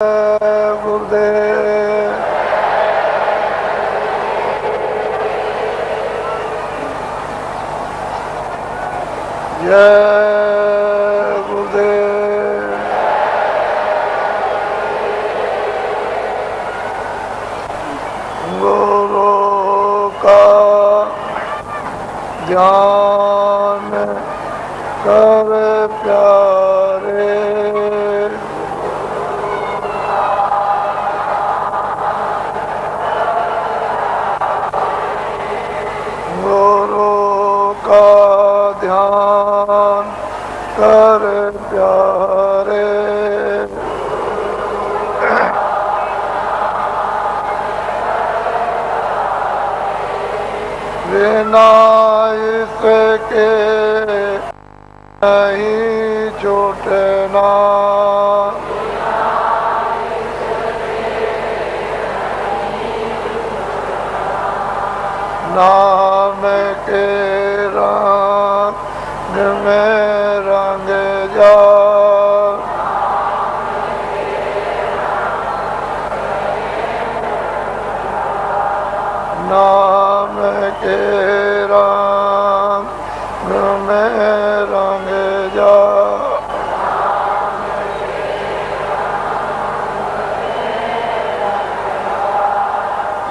गुरुदेव जय गुरुदेव। गुरु का ध्यान कर प्यारे, ध्यान कर प्यारे। बिना इसके नहीं छूटना, नाम के रंग में रंग जा, नाम के रंग में रंग जा।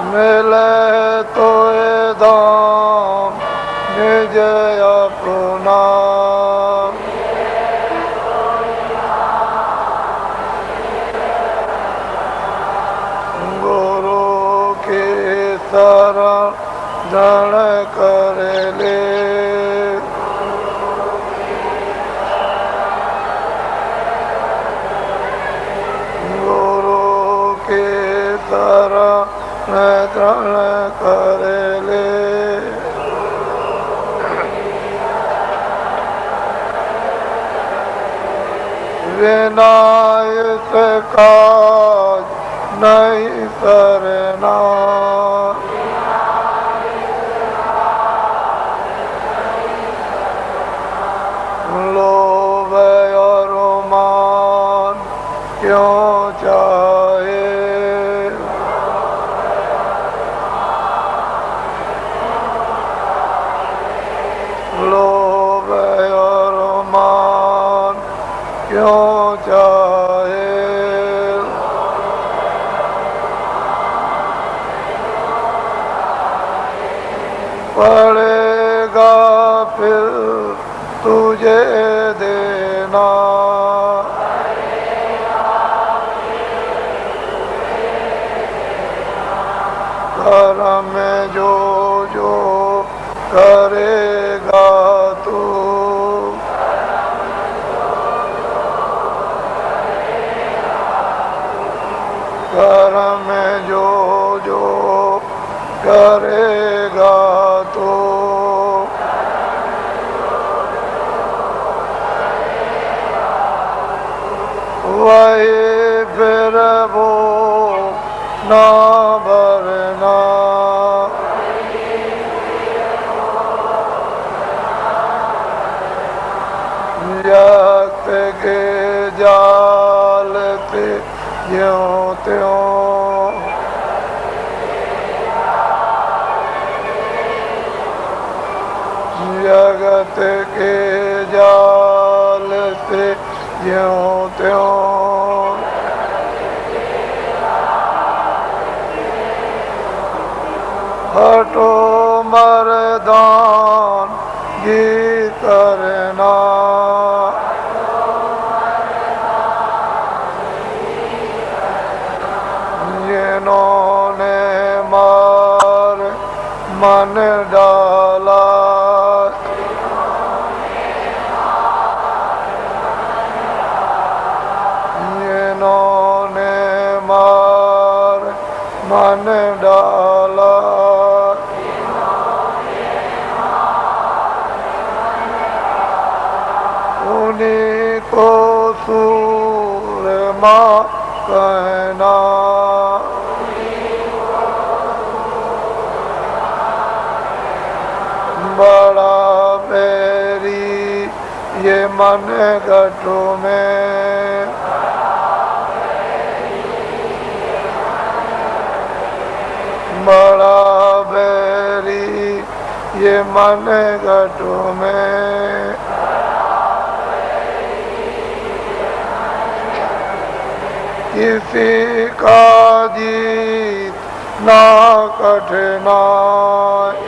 मिले तो धाम निज अपना, गुरु के शरण कर ले, गुरु के शरण कर ले। बिना इसका नहीं करना, लोभ और मान क्यों चाहे, लोभ और मान क्यों चाहे। पड़ेगा फिर तुझे देना, कर्म में जो जो करेगा तू, कर्म में जो जो करेगा तू, वही फिर वो ना भरना, जगत के जाल पे ज्यों त्यों, जगत के जाल से ज्यों त्यों, हटो मर्दान गी करना, जिन्होंने मार मन डाला, जिन्होंने मार मन डाला, उन्हीं को सूरमा कहना, बड़ा मेरी ये मन गठों में, ये मन घटों में किसी का जीत ना कठिनाई,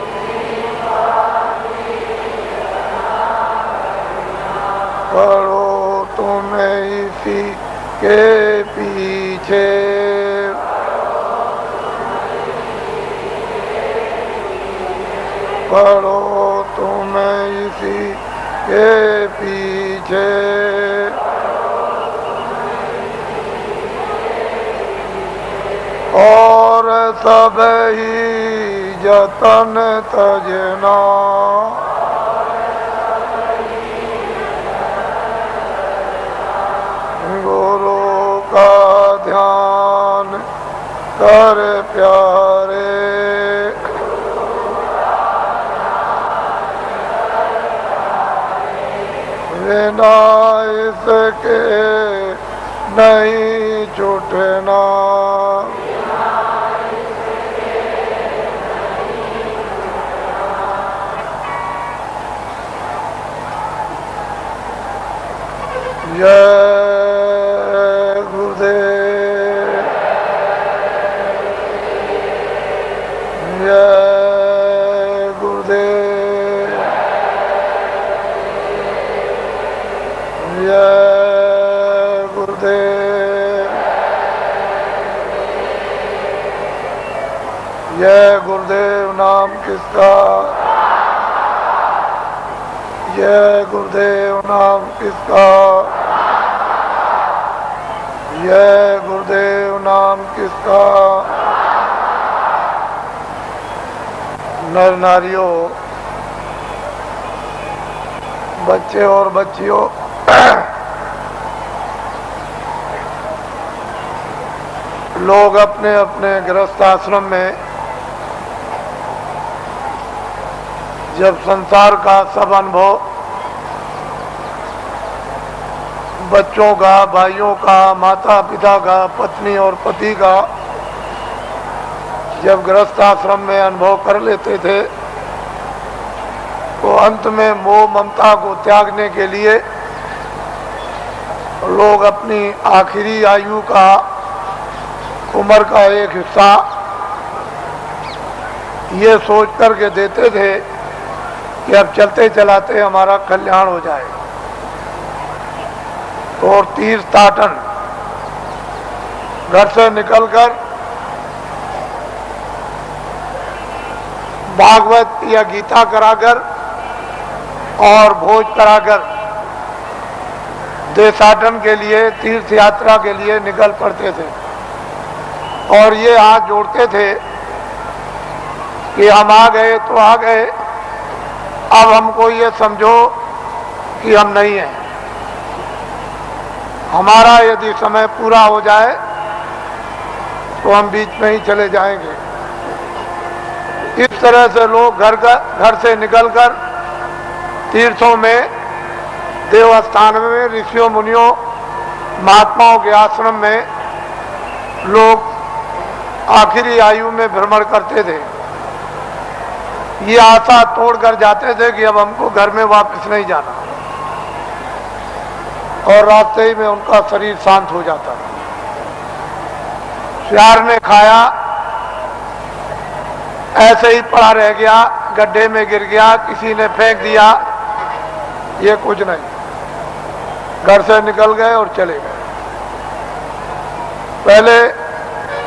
पढ़ो तुम इसी के पीछे, पढ़ो तुम इसी के पीछे, और सब ही जतन तजना, गुरु का ध्यान कर प्यारे, बिना इसके नहीं छूटना, जय गुरुदेव, जय गुरुदेव, जय गुरुदेव, जय गुरुदेव नाम किसका, जय गुरुदेव नाम किसका, जय गुरुदेव नाम किसका। नर नारियों, बच्चे और बच्चियों, लोग अपने अपने गृहस्थ आश्रम में जब संसार का सब अनुभव बच्चों का, भाइयों का, माता पिता का, पत्नी और पति का जब गृहस्थ आश्रम में अनुभव कर लेते थे तो अंत में मोह ममता को त्यागने के लिए लोग अपनी आखिरी आयु का, उम्र का एक हिस्सा ये सोच करके देते थे कि अब चलते चलाते हमारा कल्याण हो जाए। तो तीर्थाटन घर से निकलकर भागवत या गीता कराकर और भोज कराकर देशाटन के लिए, तीर्थ यात्रा के लिए निकल पड़ते थे और ये हाथ जोड़ते थे कि हम आ गए तो आ गए, अब हमको ये समझो कि हम नहीं हैं। हमारा यदि समय पूरा हो जाए तो हम बीच में ही चले जाएंगे। इस तरह से लोग घर से निकलकर तीर्थों में, देवस्थान में, ऋषियों मुनियों महात्माओं के आश्रम में लोग आखिरी आयु में भ्रमण करते थे। ये आशा तोड़कर जाते थे कि अब हमको घर में वापस नहीं जाना, और रास्ते ही में उनका शरीर शांत हो जाता। सियार ने खाया, ऐसे ही पड़ा रह गया, गड्ढे में गिर गया, किसी ने फेंक दिया, ये कुछ नहीं। घर से निकल गए और चले गए। पहले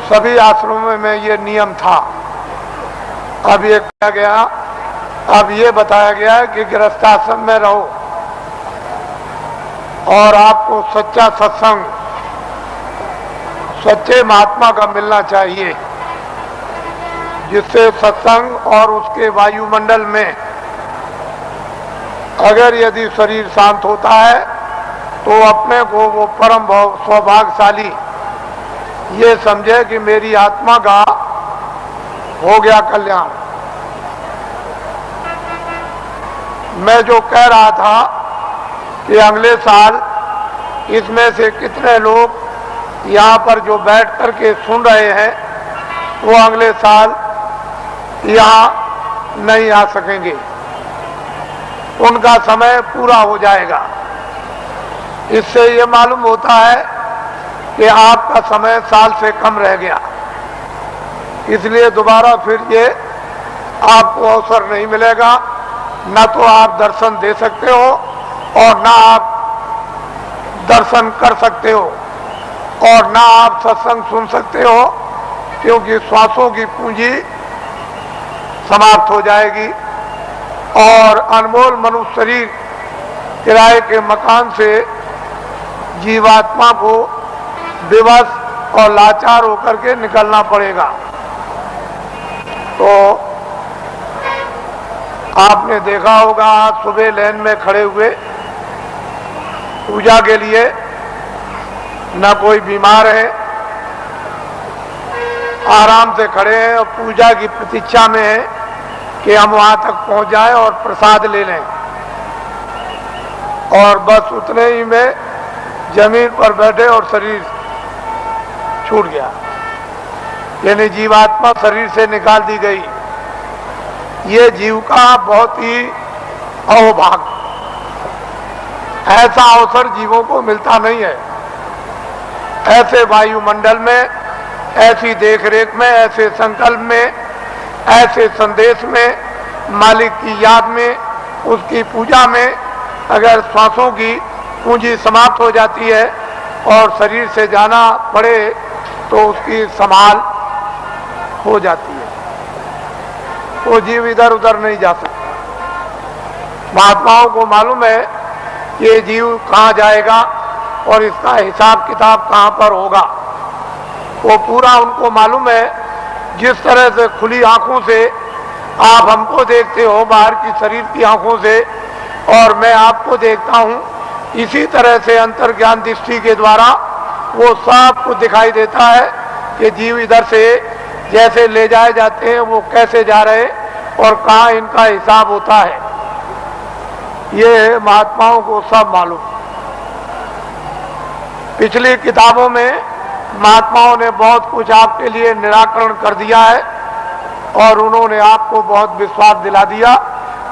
सभी आश्रमों में ये नियम था, अब ये किया गया, अब ये बताया गया है कि गृहस्थाश्रम में रहो और आपको सच्चा सत्संग, सच्चे महात्मा का मिलना चाहिए, जिससे सत्संग और उसके वायुमंडल में अगर यदि शरीर शांत होता है तो अपने को वो परम सौभाग्यशाली ये समझे कि मेरी आत्मा का हो गया कल्याण। मैं जो कह रहा था कि अगले साल इसमें से कितने लोग यहाँ पर जो बैठ करके सुन रहे हैं वो अगले साल यहाँ नहीं आ सकेंगे, उनका समय पूरा हो जाएगा। इससे ये मालूम होता है कि आपका समय साल से कम रह गया, इसलिए दोबारा फिर ये आपको अवसर नहीं मिलेगा। न तो आप दर्शन दे सकते हो और न आप दर्शन कर सकते हो और न आप सत्संग सुन सकते हो, क्योंकि श्वासों की पूंजी समाप्त हो जाएगी और अनमोल मनुष्य शरीर किराए के मकान से जीवात्मा को विवश और लाचार होकर के निकलना पड़ेगा। तो आपने देखा होगा, आज सुबह लाइन में खड़े हुए पूजा के लिए, न कोई बीमार है, आराम से खड़े हैं और पूजा की प्रतीक्षा में है कि हम वहां तक पहुंच जाएं और प्रसाद ले लें, और बस उतने ही में जमीन पर बैठे और शरीर छूट गया, यानी जीवात्मा शरीर से निकाल दी गई। ये जीव का बहुत ही अहोभाग्य, ऐसा अवसर जीवों को मिलता नहीं है। ऐसे वायुमंडल में, ऐसी देखरेख में, ऐसे संकल्प में, ऐसे संदेश में, मालिक की याद में, उसकी पूजा में अगर श्वासों की पूंजी समाप्त हो जाती है और शरीर से जाना पड़े तो उसकी संभाल हो जाती है, वो जीव इधर उधर नहीं जा सकता। महात्माओं को मालूम है कि ये जीव कहाँ जाएगा और इसका हिसाब किताब कहाँ पर होगा, वो पूरा उनको मालूम है। जिस तरह से खुली आंखों से आप हमको देखते हो बाहर की शरीर की आंखों से, और मैं आपको देखता हूँ, इसी तरह से अंतर्ज्ञान दृष्टि के द्वारा वो सब कुछ दिखाई देता है कि जीव इधर से जैसे ले जाए जाते हैं वो कैसे जा रहे और कहाँ इनका हिसाब होता है, ये महात्माओं को सब मालूम। पिछली किताबों में महात्माओं ने बहुत कुछ आपके लिए निराकरण कर दिया है और उन्होंने आपको बहुत विश्वास दिला दिया,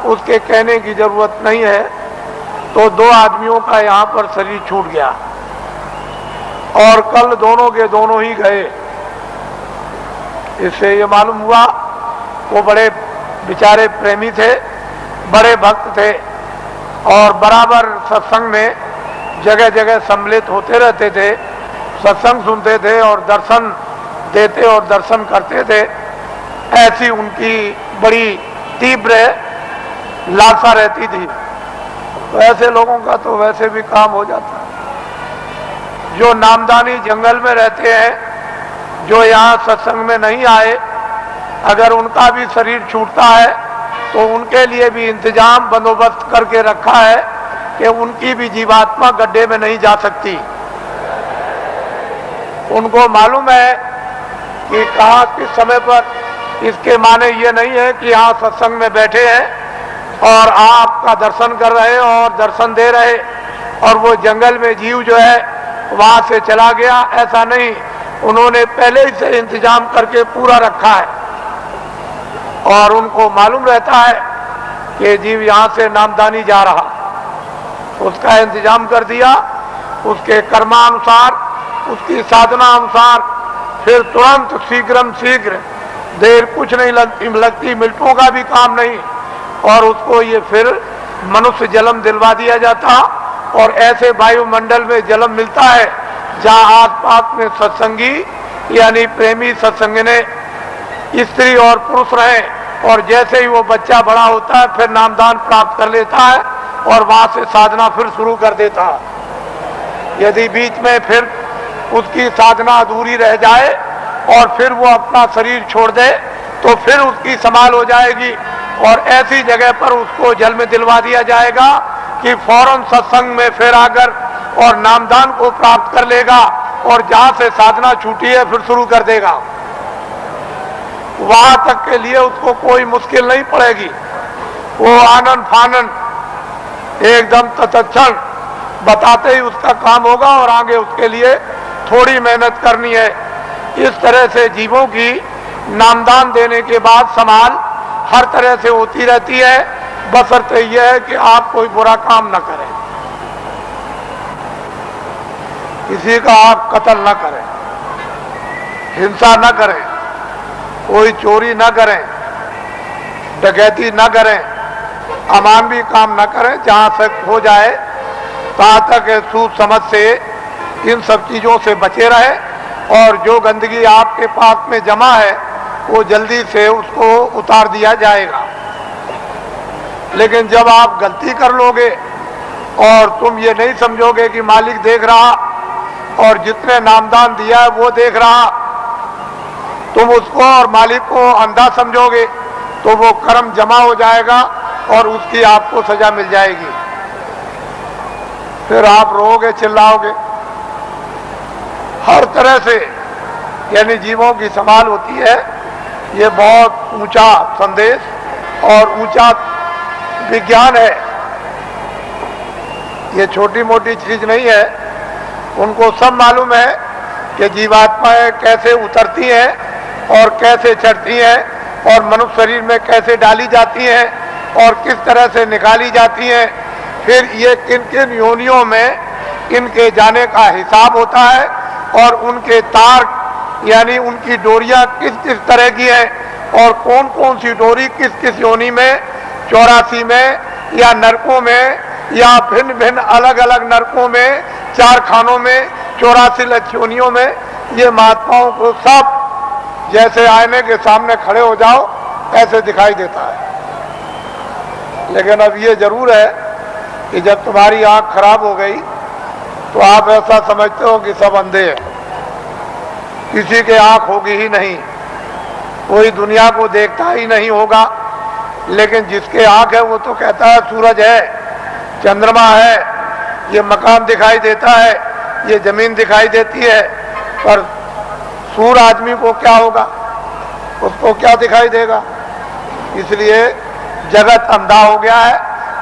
उसके कहने की जरूरत नहीं है। तो दो आदमियों का यहाँ पर शरीर छूट गया और कल दोनों के दोनों ही गए। इससे ये मालूम हुआ वो बड़े बेचारे प्रेमी थे, बड़े भक्त थे और बराबर सत्संग में जगह जगह सम्मिलित होते रहते थे, सत्संग सुनते थे और दर्शन देते और दर्शन करते थे। ऐसी उनकी बड़ी तीव्र लालसा रहती थी। तो ऐसे लोगों का तो वैसे भी काम हो जाता है। जो नामदानी जंगल में रहते हैं, जो यहाँ सत्संग में नहीं आए, अगर उनका भी शरीर छूटता है तो उनके लिए भी इंतजाम बंदोबस्त करके रखा है कि उनकी भी जीवात्मा गड्ढे में नहीं जा सकती। उनको मालूम है कि कहाँ किस समय पर। इसके माने ये नहीं है कि यहाँ सत्संग में बैठे हैं और आपका दर्शन कर रहे और दर्शन दे रहे और वो जंगल में जीव जो है वहां से चला गया, ऐसा नहीं। उन्होंने पहले ही से इंतजाम करके पूरा रखा है और उनको मालूम रहता है कि जीव यहाँ से नामदानी जा रहा, उसका इंतजाम कर दिया। उसके कर्मानुसार, उसकी साधना अनुसार फिर तुरंत शीघ्र देर कुछ नहीं लगती, मिनटों का भी काम नहीं, और उसको ये फिर मनुष्य जन्म दिलवा दिया जाता। और ऐसे वायुमंडल में जन्म मिलता है जहाँ आसपास में सत्संगी यानी प्रेमी सत्संगने स्त्री और पुरुष रहे, और जैसे ही वो बच्चा बड़ा होता है फिर नामदान प्राप्त कर लेता है और वहां से साधना फिर शुरू कर देता है। यदि बीच में फिर उसकी साधना अधूरी रह जाए और फिर वो अपना शरीर छोड़ दे तो फिर उसकी संभाल हो जाएगी और ऐसी जगह पर उसको जल में दिलवा दिया जाएगा कि फौरन सत्संग में फिर आकर और नामदान को प्राप्त कर लेगा और जहां से साधना छूटी है फिर शुरू कर देगा। वहां तक के लिए उसको कोई मुश्किल नहीं पड़ेगी। वो आनंद फानंद एकदम तत्क्षण बताते ही उसका काम होगा और आगे उसके लिए थोड़ी मेहनत करनी है। इस तरह से जीवों की नामदान देने के बाद संभाल हर तरह से होती रहती है, बशर्ते यह है कि आप कोई बुरा काम न करें, किसी का आप कत्ल न करें, हिंसा न करें, कोई चोरी न करें, डकैती न करें, अमानवी काम न करें। जहां तक हो जाए तहां तक सूझ समझ से इन सब चीजों से बचे रहे, और जो गंदगी आपके पास में जमा है वो जल्दी से उसको उतार दिया जाएगा। लेकिन जब आप गलती कर लोगे और तुम ये नहीं समझोगे कि मालिक देख रहा और जितने नामदान दिया है वो देख रहा, तुम उसको और मालिक को अंधा समझोगे तो वो कर्म जमा हो जाएगा और उसकी आपको सजा मिल जाएगी। फिर आप रोओगे, चिल्लाओगे। हर तरह से यानी जीवों की संभाल होती है। ये बहुत ऊंचा संदेश और ऊंचा विज्ञान है, ये छोटी मोटी चीज नहीं है। उनको सब मालूम है कि जीवात्माएं कैसे उतरती हैं और कैसे चढ़ती हैं और मनुष्य शरीर में कैसे डाली जाती हैं और किस तरह से निकाली जाती हैं। फिर ये किन किन योनियों में इनके जाने का हिसाब होता है और उनके तार यानी उनकी डोरियां किस किस तरह की है और कौन कौन सी डोरी किस किस योनि में, 84 में या नरकों में या भिन्न भिन्न अलग अलग नरकों में, 4 खानों में, 84 लक्ष्योनियों में, ये महात्माओं को सब जैसे आईने के सामने खड़े हो जाओ ऐसे दिखाई देता है। लेकिन अब ये जरूर है कि जब तुम्हारी आंख खराब हो गई तो आप ऐसा समझते हो कि सब अंधे हैं, किसी के आंख होगी ही नहीं, कोई दुनिया को देखता ही नहीं होगा। लेकिन जिसके आंख है वो तो कहता है सूरज है, चंद्रमा है, ये मकान दिखाई देता है, ये जमीन दिखाई देती है। पर सूर आदमी को क्या होगा, उसको क्या दिखाई देगा? इसलिए जगत अंधा हो गया है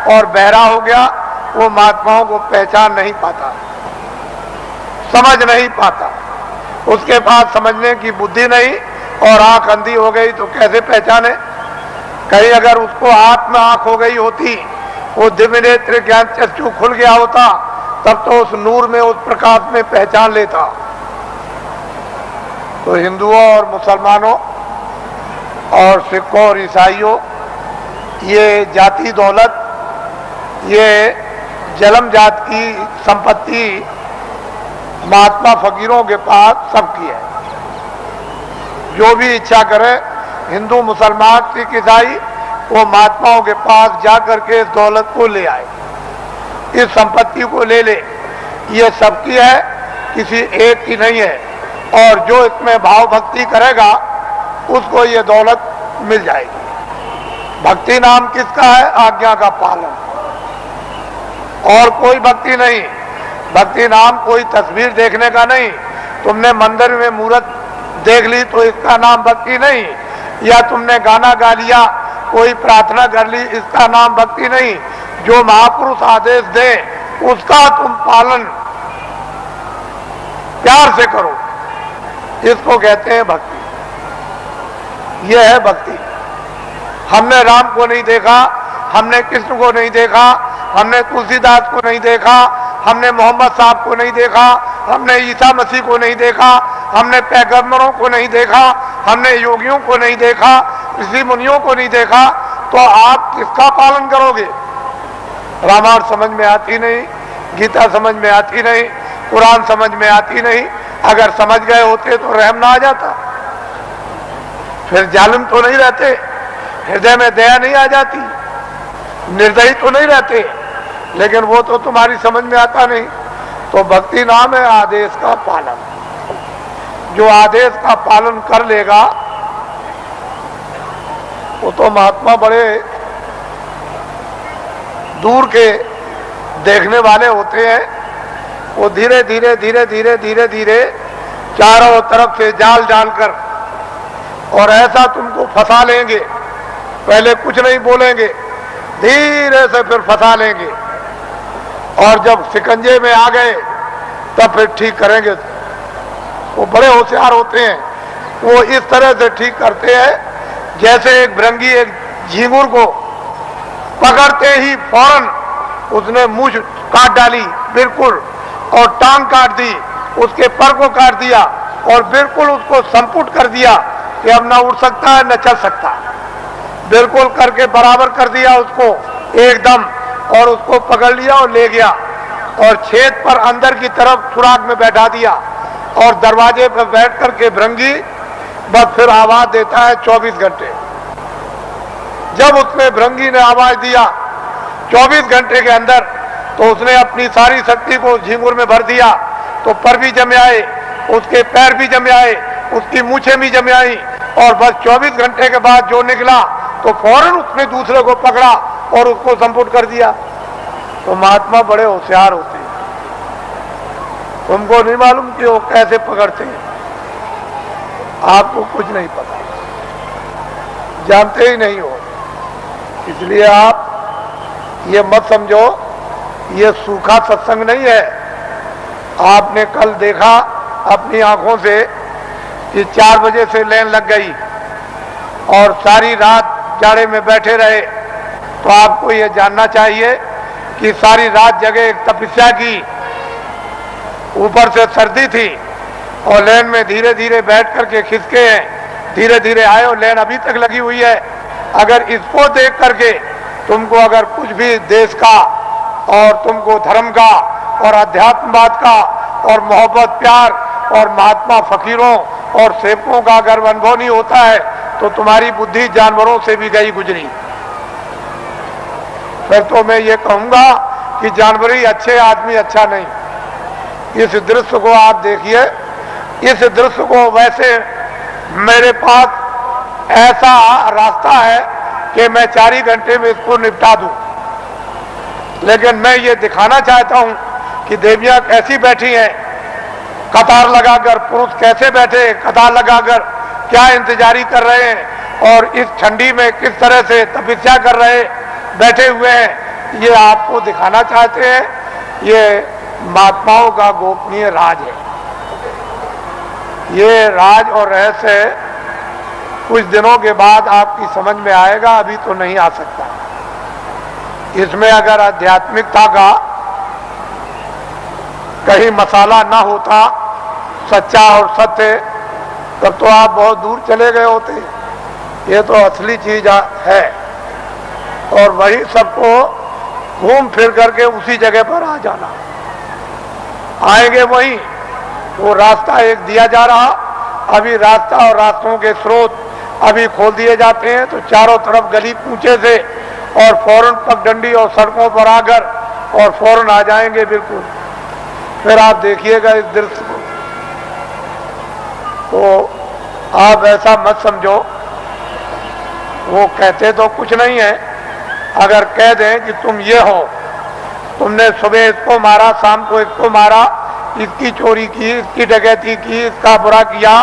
और बहरा हो गया, वो महात्माओं को पहचान नहीं पाता, समझ नहीं पाता। उसके पास समझने की बुद्धि नहीं और आंख अंधी हो गई तो कैसे पहचाने? कहीं अगर उसको आत्म आंख हो गई होती, वो दिव्य नेत्र ज्ञान चक्षु खुल गया होता, तब तो उस नूर में, उस प्रकाश में पहचान लेता। तो हिंदुओं और मुसलमानों और सिखों और ईसाइयों, ये जाति दौलत, ये जन्म जात की संपत्ति महात्मा फकीरों के पास सबकी है। जो भी इच्छा करे, हिंदू मुसलमान सिख ईसाई, वो महात्माओं के पास जाकर के इस दौलत को ले आए, इस संपत्ति को ले ले। ये सबकी है, किसी एक की नहीं है। और जो इसमें भाव भक्ति करेगा उसको ये दौलत मिल जाएगी। भक्ति नाम किसका है? आज्ञा का पालन, और कोई भक्ति नहीं। भक्ति नाम कोई तस्वीर देखने का नहीं। तुमने मंदिर में मूर्त देख ली तो इसका नाम भक्ति नहीं, या तुमने गाना गा लिया, कोई प्रार्थना कर ली, इसका नाम भक्ति नहीं। जो महापुरुष आदेश दे उसका तुम पालन प्यार से करो, इसको कहते हैं भक्ति। यह है भक्ति। हमने राम को नहीं देखा, हमने कृष्ण को नहीं देखा, हमने तुलसीदास को नहीं देखा, हमने मोहम्मद साहब को नहीं देखा, हमने ईसा मसीह को नहीं देखा, हमने पैगंबरों को नहीं देखा, हमने योगियों को नहीं देखा, ऋषि मुनियों को नहीं देखा, तो आप किसका पालन करोगे? रामायण समझ में आती नहीं, गीता समझ में आती नहीं, कुरान समझ में आती नहीं। अगर समझ गए होते तो रहम ना आ जाता, फिर जालिम तो नहीं रहते, हृदय में दया नहीं आ जाती, निर्दयी तो नहीं रहते। लेकिन वो तो तुम्हारी समझ में आता नहीं। तो भक्ति नाम है आदेश का पालन। जो आदेश का पालन कर लेगा वो तो महात्मा बड़े दूर के देखने वाले होते हैं। वो धीरे धीरे धीरे धीरे धीरे धीरे चारों तरफ से जाल डालकर और ऐसा तुमको फंसा लेंगे। पहले कुछ नहीं बोलेंगे, धीरे से फिर फंसा लेंगे, और जब शिकंजे में आ गए तब फिर ठीक करेंगे। वो बड़े होशियार होते हैं, वो इस तरह से ठीक करते हैं जैसे एक भृंगी एक झींगुर को पकड़ते ही फौरन उसने मूंछ काट डाली बिल्कुल, और टांग काट दी, उसके पर को काट दिया और बिल्कुल उसको संपुट कर दिया कि अब ना उड़ सकता है न चल सकता, बिल्कुल करके बराबर कर दिया उसको एकदम, और उसको पकड़ लिया और ले गया और छेद पर अंदर की तरफ सुराग में बैठा दिया और दरवाजे पर बैठ करके भृंगी बस फिर आवाज देता है 24 घंटे। जब उसने भृंगी ने आवाज दिया 24 घंटे के अंदर, तो उसने अपनी सारी शक्ति को झींगुर में भर दिया, तो पर भी जमे आए, उसके पैर भी जमे आए, उसकी मूछें भी जमे आई, और बस 24 घंटे के बाद जो निकला तो फौरन उसने दूसरे को पकड़ा और उसको संपुट कर दिया। तो महात्मा बड़े होशियार होते हैं, तुमको नहीं मालूम कि वो कैसे पकड़ते हैं, आपको कुछ नहीं पता, जानते ही नहीं हो। इसलिए आप ये मत समझो ये सूखा सत्संग नहीं है। आपने कल देखा अपनी आंखों से कि 4 बजे से लाइन लग गई और सारी रात जाड़े में बैठे रहे, तो आपको ये जानना चाहिए कि सारी रात जगह एक तपस्या की, ऊपर से सर्दी थी और लाइन में धीरे धीरे बैठ करके खिसके हैं, धीरे धीरे आए और लाइन अभी तक लगी हुई है। अगर इसको देख करके तुमको अगर कुछ भी देश का और तुमको धर्म का और अध्यात्मवाद का और मोहब्बत प्यार और महात्मा फकीरों और सेवकों का अगर अनुभव नहीं होता है तो तुम्हारी बुद्धि जानवरों से भी गई गुजरी। फिर तो मैं ये कहूंगा कि जानवर ही अच्छे, आदमी अच्छा नहीं। इस दृश्य को आप देखिए, इस दृश्य को वैसे मेरे पास ऐसा रास्ता है कि मैं 4 ही घंटे में इसको निपटा दूं, लेकिन मैं ये दिखाना चाहता हूं कि देवियां कैसी बैठी हैं, कतार लगाकर, पुरुष कैसे बैठे कतार लगाकर क्या इंतजारी कर रहे हैं और इस ठंडी में किस तरह से तपस्या कर रहे बैठे हुए हैं, ये आपको दिखाना चाहते हैं। ये महात्माओं का गोपनीय राज है। ये राज और रहस्य कुछ दिनों के बाद आपकी समझ में आएगा, अभी तो नहीं आ सकता। इसमें अगर आध्यात्मिकता का कहीं मसाला ना होता, सच्चा और सत्य, तब तो आप बहुत दूर चले गए होते। ये तो असली चीज है और वही सबको घूम फिर करके उसी जगह पर आ जाना। आएंगे वहीं, वो रास्ता एक दिया जा रहा, अभी रास्ता और रास्तों के स्रोत अभी खोल दिए जाते हैं, तो चारों तरफ गली कूचे से और फौरन पगडंडी और सड़कों पर आकर और फौरन आ जाएंगे बिल्कुल। फिर आप देखिएगा इस दृश्य को, तो आप ऐसा मत समझो। वो कहते तो कुछ नहीं है, अगर कह दें कि तुम ये हो, तुमने सुबह इसको मारा, शाम को इसको मारा, इसकी चोरी की, इसकी डकैती की, इसका बुरा किया,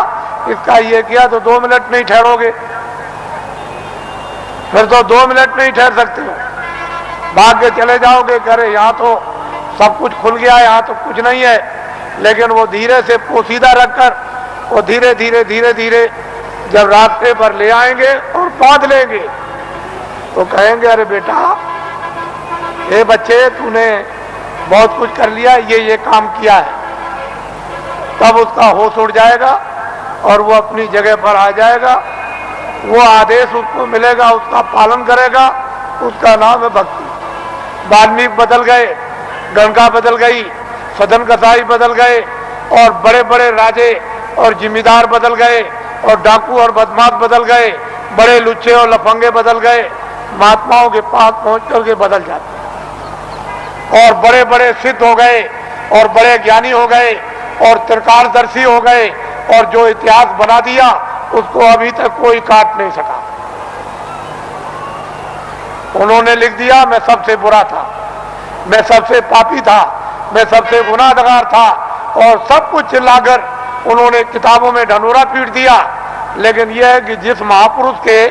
इसका ये किया, तो 2 मिनट नहीं ठहरोगे। फिर तो 2 मिनट नहीं ठहर सकते हो, भाग के चले जाओगे, करे यहाँ तो सब कुछ खुल गया, यहाँ तो कुछ नहीं है। लेकिन वो धीरे से पोशीदा रखकर वो धीरे धीरे धीरे धीरे जब रास्ते पर ले आएंगे और बांध लेंगे, तो कहेंगे अरे बेटा, ए बच्चे, तूने बहुत कुछ कर लिया, ये काम किया है। तब उसका होश उड़ जाएगा और वो अपनी जगह पर आ जाएगा। वो आदेश उसको मिलेगा, उसका पालन करेगा, उसका नाम है भक्ति। वाल्मीकि बदल गए, गंगा बदल गई, सदन कसाई बदल गए और बड़े बड़े राजे और जिम्मेदार बदल गए और डाकू और बदमाश बदल गए, बड़े लुच्चे और लफंगे बदल गए। महात्माओं के पास पहुंच करके बदल जाते और बड़े बड़े सिद्ध हो गए और बड़े ज्ञानी हो गए और त्रिकालदर्शी हो गए और जो इतिहास बना दिया उसको अभी तक कोई काट नहीं सका। उन्होंने लिख दिया मैं सबसे बुरा था, मैं सबसे पापी था, मैं सबसे गुनाहगार था और सब कुछ चिल्लाकर उन्होंने किताबों में ढंढोरा पीट दिया। लेकिन यह है कि जिस महापुरुष के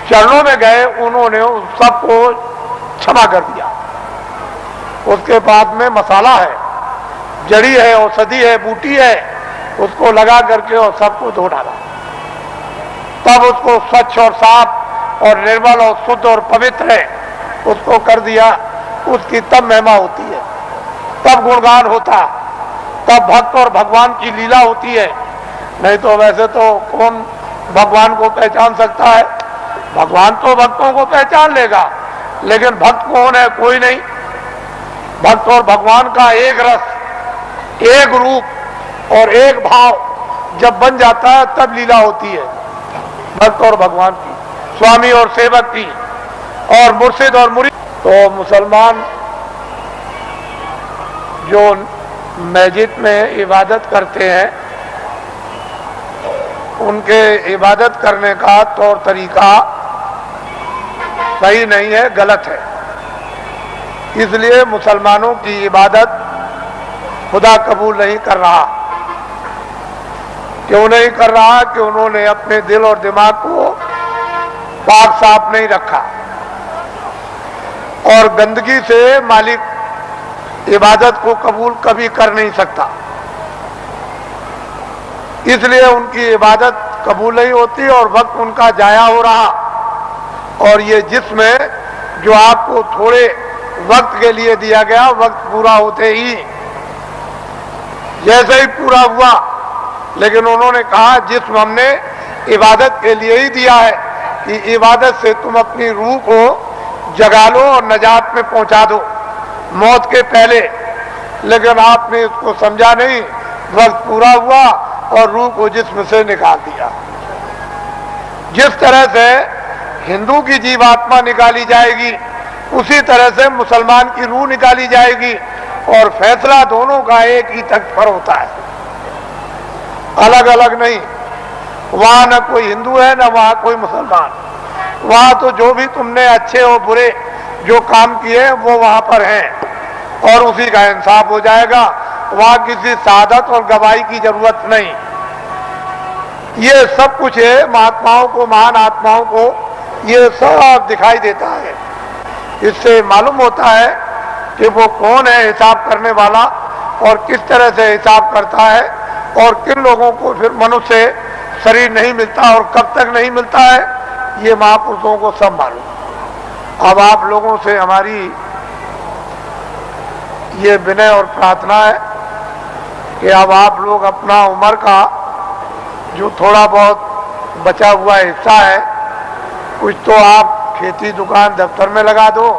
चरणों में गए उन्होंने उस सबको क्षमा कर दिया। उसके बाद में मसाला है, जड़ी है, औषधि है, बूटी है, उसको लगा करके और सबको धो डाला। तब उसको स्वच्छ और साफ और निर्मल और शुद्ध और पवित्र है, उसको कर दिया, उसकी तब महिमा होती है, तब गुणगान होता, तब भक्त और भगवान की लीला होती है। नहीं तो वैसे तो कौन भगवान को पहचान सकता है? भगवान तो भक्तों को पहचान लेगा, लेकिन भक्त कौन है? कोई नहीं। भक्त और भगवान का एक रस, एक रूप और एक भाव जब बन जाता है तब लीला होती है भक्त और भगवान की, स्वामी और सेवक की, और मुर्शिद और मुरीद। तो मुसलमान जो मस्जिद में इबादत करते हैं, उनके इबादत करने का तौर तरीका सही नहीं है, गलत है। इसलिए मुसलमानों की इबादत खुदा कबूल नहीं कर रहा। क्यों नहीं कर रहा? कि उन्होंने अपने दिल और दिमाग को पाक साफ नहीं रखा, और गंदगी से मालिक इबादत को कबूल कभी कर नहीं सकता। इसलिए उनकी इबादत कबूल नहीं होती और वक्त उनका जाया हो रहा। और ये जिसमें जो आपको थोड़े वक्त के लिए दिया गया, वक्त पूरा होते ही जैसे ही पूरा हुआ, लेकिन उन्होंने कहा जिस्म हमने इबादत के लिए ही दिया है कि इबादत से तुम अपनी रूह को जगा लो और नजात में पहुंचा दो मौत के पहले। लेकिन आपने इसको समझा नहीं, वक्त पूरा हुआ और रूह को जिस्म से निकाल दिया। जिस तरह से हिंदू की जीवात्मा निकाली जाएगी, उसी तरह से मुसलमान की रूह निकाली जाएगी, और फैसला दोनों का एक ही तख्त पर होता है, अलग अलग नहीं। वहां न कोई हिंदू है, न वहां कोई मुसलमान। वहां तो जो भी तुमने अच्छे और बुरे जो काम किए वो वहां पर हैं, और उसी का इंसाफ हो जाएगा। वहां किसी शहादत और गवाही की जरूरत नहीं। ये सब कुछ है, महात्माओं को, महान आत्माओं को ये सब दिखाई देता है। इससे मालूम होता है कि वो कौन है हिसाब करने वाला, और किस तरह से हिसाब करता है, और किन लोगों को फिर मनुष्य शरीर नहीं मिलता और कब तक नहीं मिलता है, ये महापुरुषों को सब मालूम। अब आप लोगों से हमारी ये विनय और प्रार्थना है कि अब आप लोग अपना उम्र का जो थोड़ा बहुत बचा हुआ हिस्सा है, कुछ तो आप खेती दुकान दफ्तर में लगा दो,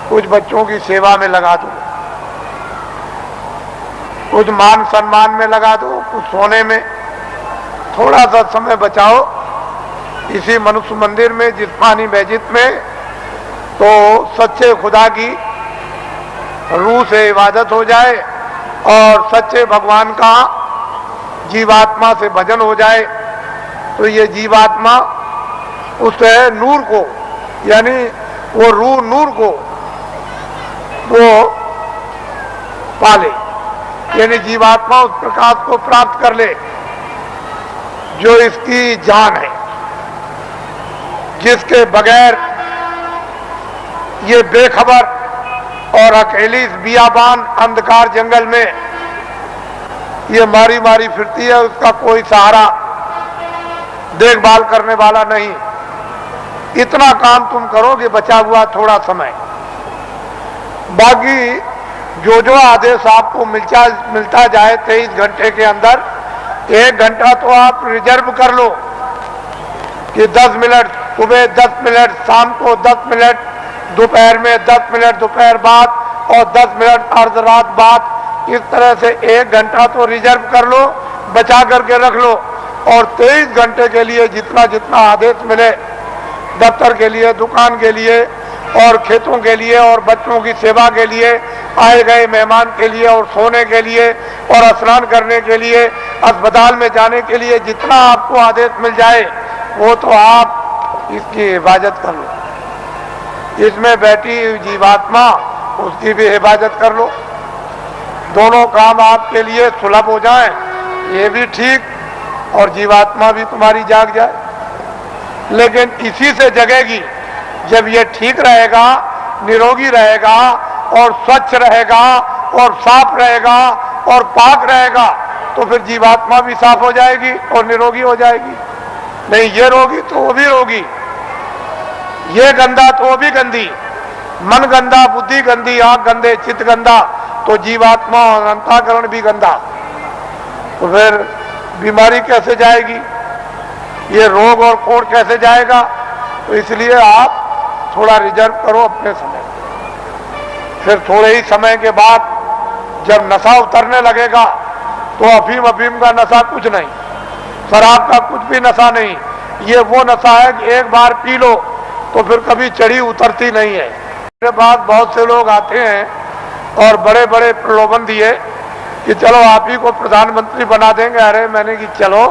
कुछ बच्चों की सेवा में लगा दो, कुछ मान सम्मान में लगा दो, कुछ सोने में। थोड़ा सा समय बचाओ इसी मनुष्य मंदिर में, जिस्मानी मस्जिद में, तो सच्चे खुदा की रूह से इबादत हो जाए और सच्चे भगवान का जीवात्मा से भजन हो जाए। तो ये जीवात्मा उस नूर को, यानी वो रूह नूर को वो पाले, यानी जीवात्मा उस प्रकाश को प्राप्त कर ले जो इसकी जान है, जिसके बगैर ये बेखबर और अकेली इस बियाबान अंधकार जंगल में ये मारी मारी फिरती है, उसका कोई सहारा देखभाल करने वाला नहीं। इतना काम तुम करोगे बचा हुआ थोड़ा समय, बाकी जो जो आदेश आपको मिलता जाए 23 घंटे के अंदर, 1 घंटा तो आप रिजर्व कर लो कि 10 मिनट सुबह, 10 मिनट शाम को, 10 मिनट दोपहर में, 10 मिनट दोपहर बाद और 10 मिनट अर्ध रात बाद। इस तरह से 1 घंटा तो रिजर्व कर लो, बचा करके रख लो, और 23 घंटे के लिए जितना जितना आदेश मिले, दफ्तर के लिए, दुकान के लिए, और खेतों के लिए, और बच्चों की सेवा के लिए, आए गए मेहमान के लिए, और सोने के लिए, और स्नान करने के लिए, अस्पताल में जाने के लिए, जितना आपको आदेश मिल जाए वो तो आप इसकी हिफाजत कर लो। इसमें बैठी जीवात्मा, उसकी भी हिफाजत कर लो। दोनों काम आपके लिए सुलभ हो जाएं, ये भी ठीक, और जीवात्मा भी तुम्हारी जाग जाए। लेकिन इसी से जगेगी जब ये ठीक रहेगा, निरोगी रहेगा, और स्वच्छ रहेगा, और साफ रहेगा, और पाक रहेगा, तो फिर जीवात्मा भी साफ हो जाएगी और निरोगी हो जाएगी। नहीं ये रोगी तो वो भी रोगी, ये गंदा तो वो भी गंदी, मन गंदा, बुद्धि गंदी, आंख गंदे, चित्त गंदा, तो जीवात्मा और अंतःकरण भी गंदा। तो फिर बीमारी कैसे जाएगी, ये रोग और कोड़ कैसे जाएगा? तो इसलिए आप थोड़ा रिजर्व करो अपने समय। फिर थोड़े ही समय के बाद जब नशा उतरने लगेगा तो अफीम का नशा कुछ नहीं, शराब का कुछ भी नशा नहीं। ये वो नशा है कि एक बार पी लो तो फिर कभी चढ़ी उतरती नहीं है। मेरे पास बहुत से लोग आते हैं और बड़े बड़े प्रलोभन दिए कि चलो आप ही को प्रधानमंत्री बना देंगे। अरे मैंने कि चलो,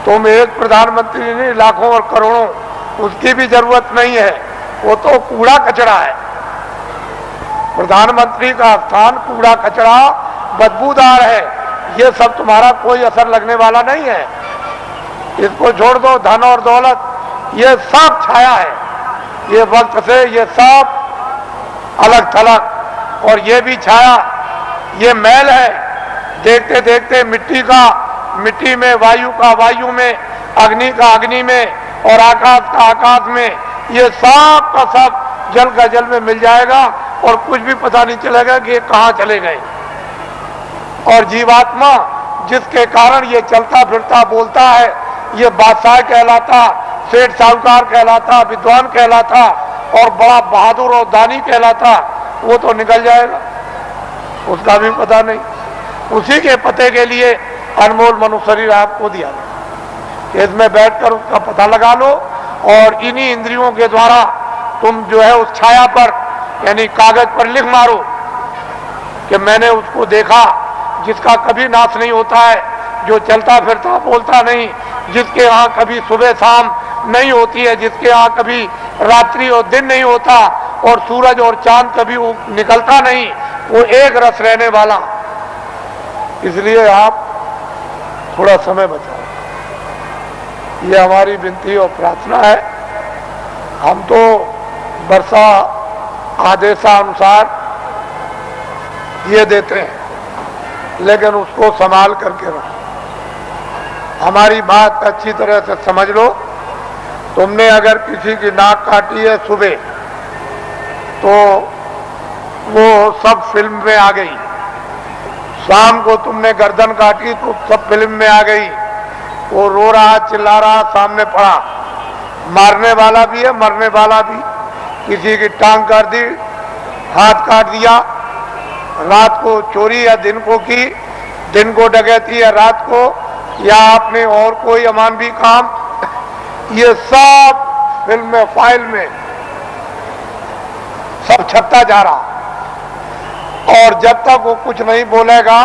तुम एक प्रधानमंत्री नहीं, लाखों और करोड़ों, उसकी भी जरूरत नहीं है। वो तो कूड़ा कचरा है। प्रधानमंत्री का स्थान कूड़ा कचरा बदबूदार है। ये सब तुम्हारा कोई असर लगने वाला नहीं है। इसको छोड़ दो। धन और दौलत ये सब छाया है, ये वक्त से ये सब अलग थलग, और ये भी छाया, ये मैल है। देखते देखते मिट्टी का मिट्टी में, वायु का वायु में, अग्नि का अग्नि में, और आकाश का आकाश में, ये सब का सब जल का जल में मिल जाएगा और कुछ भी पता नहीं चलेगा कि ये कहाँ चले गए। और जीवात्मा जिसके कारण ये चलता फिरता बोलता है, ये बादशाह कहलाता, सेठ साहूकार कहलाता, विद्वान कहलाता और बड़ा बहादुर और दानी कहलाता, वो तो निकल जाएगा, उसका भी पता नहीं। उसी के पते के लिए अनमोल मनुष्य शरीर आपको दिया गया। इसमें बैठकर उसका पता लगा लो और इन्हीं इंद्रियों के द्वारा तुम जो है उस छाया पर, यानी कागज पर लिख मारो कि मैंने उसको देखा जिसका कभी नाश नहीं होता है, जो चलता फिरता बोलता नहीं, जिसके यहाँ कभी सुबह शाम नहीं होती है, जिसके यहाँ कभी रात्रि और दिन नहीं होता, और सूरज और चांद कभी निकलता नहीं, वो एक रस रहने वाला। इसलिए आप थोड़ा समय बचाओ, ये हमारी विनती और प्रार्थना है। हम तो वर्षा आदेशानुसार ये देते हैं, लेकिन उसको संभाल करके रखो। हमारी बात अच्छी तरह से समझ लो। तुमने अगर किसी की नाक काटी है सुबह, तो वो सब फिल्म में आ गई। शाम को तुमने गर्दन काटी तो सब फिल्म में आ गई। वो रो रहा, चिल्ला रहा, सामने पड़ा। मारने वाला भी है, मरने वाला भी। किसी की टांग काट दी, हाथ काट दिया, रात को चोरी या दिन को की, दिन को डकैती या रात को, या आपने और कोई अमानवी काम, ये सब फिल्म में, फाइल में सब छपता जा रहा। और जब तक वो कुछ नहीं बोलेगा,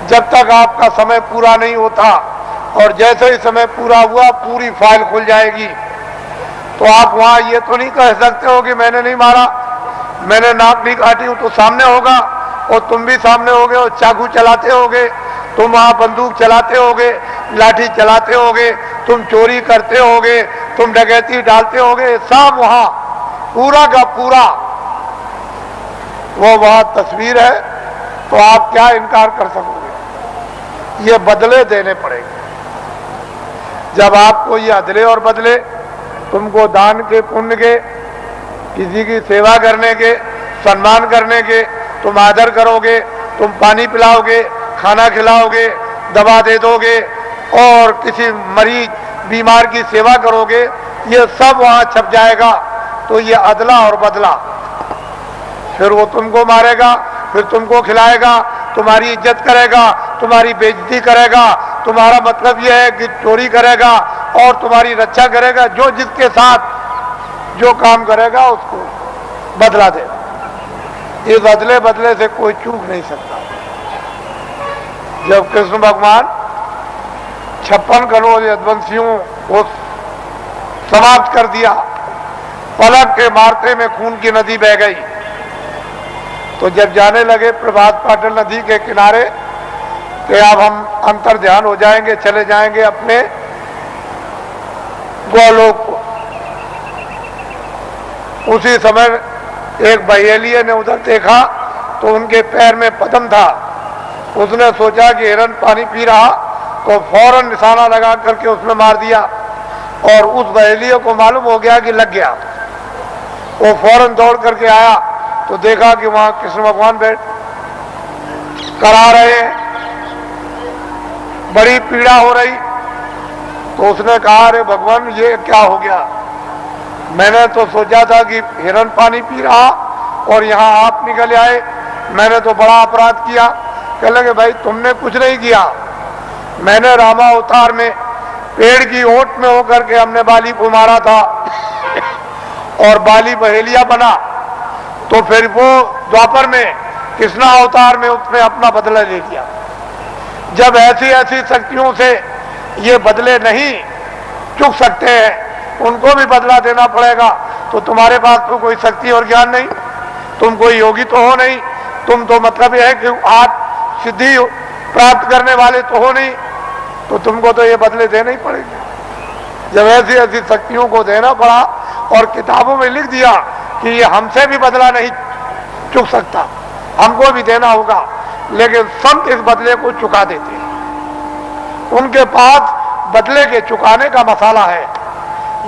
जब तक आपका समय पूरा नहीं होता, और जैसे ही समय पूरा हुआ पूरी फाइल खुल जाएगी। तो आप वहां ये तो नहीं कह सकते हो कि मैंने नहीं मारा, मैंने नाक नहीं काटी हूं, तो सामने होगा और तुम भी सामने होगे, और चाकू चलाते होगे, तुम वहां बंदूक चलाते होगे, लाठी चलाते होगे, तुम चोरी करते होगे, तुम डकैती डालते होगे, सब वहां पूरा का पूरा वो वहां तस्वीर है। तो आप क्या इनकार कर सकोगे? ये बदले देने पड़ेंगे। जब आपको ये अदले और बदले, तुमको दान के, पुण्य के, किसी की सेवा करने के, सम्मान करने के, तुम आदर करोगे, तुम पानी पिलाओगे, खाना खिलाओगे, दवा दे दोगे, और किसी मरीज बीमार की सेवा करोगे, ये सब वहां छप जाएगा। तो ये अदला और बदला। फिर वो तुमको मारेगा, फिर तुमको खिलाएगा, तुम्हारी इज्जत करेगा, तुम्हारी बेइज्जती करेगा, तुम्हारा मतलब यह है कि चोरी करेगा और तुम्हारी रक्षा करेगा। जो जिसके साथ जो काम करेगा उसको बदला देगा। इस अदले बदले से कोई चूक नहीं सकता। जब कृष्ण भगवान 56 करोड़ यदुवंशियों को समाप्त कर दिया, पलक के मारते में खून की नदी बह गई, तो जब जाने लगे प्रभात पाटल नदी के किनारे कि अब हम अंतर ध्यान हो जाएंगे, चले जाएंगे अपने गोलोक को, उसी समय एक बहेलिये ने उधर देखा तो उनके पैर में पद्म था। उसने सोचा कि हिरन पानी पी रहा, तो फौरन निशाना लगा करके उसने मार दिया। और उस बहेलियों को मालूम हो गया कि लग गया। वो फौरन दौड़ करके आया तो देखा कि वहां कृष्ण भगवान बैठ करा रहे हैं, बड़ी पीड़ा हो रही। तो उसने कहा, अरे भगवान ये क्या हो गया, मैंने तो सोचा था कि हिरण पानी पी रहा और यहाँ आप निकल आए, मैंने तो बड़ा अपराध किया। कह लगे, भाई तुमने कुछ नहीं किया, मैंने रामा अवतार में पेड़ की ओट में होकर के हमने बाली को मारा था और बाली बहेलिया बना, तो फिर वो द्वापर में कृष्णा अवतार में उसने अपना बदला ले लिया। जब ऐसी ऐसी शक्तियों से ये बदले नहीं चुक सकते हैं, उनको भी बदला देना पड़ेगा, तो तुम्हारे पास तो कोई शक्ति और ज्ञान नहीं, तुम कोई योगी तो हो नहीं, तुम तो मतलब यह है कि आज सिद्धि प्राप्त करने वाले तो हो नहीं, तो तुमको तो ये बदले देने ही पड़ेंगे। जब ऐसी ऐसी शक्तियों को देना पड़ा और किताबों में लिख दिया कि ये हमसे भी बदला नहीं चुक सकता, हमको भी देना होगा, लेकिन संत इस बदले को चुका देते हैं। उनके पास बदले के चुकाने का मसाला है,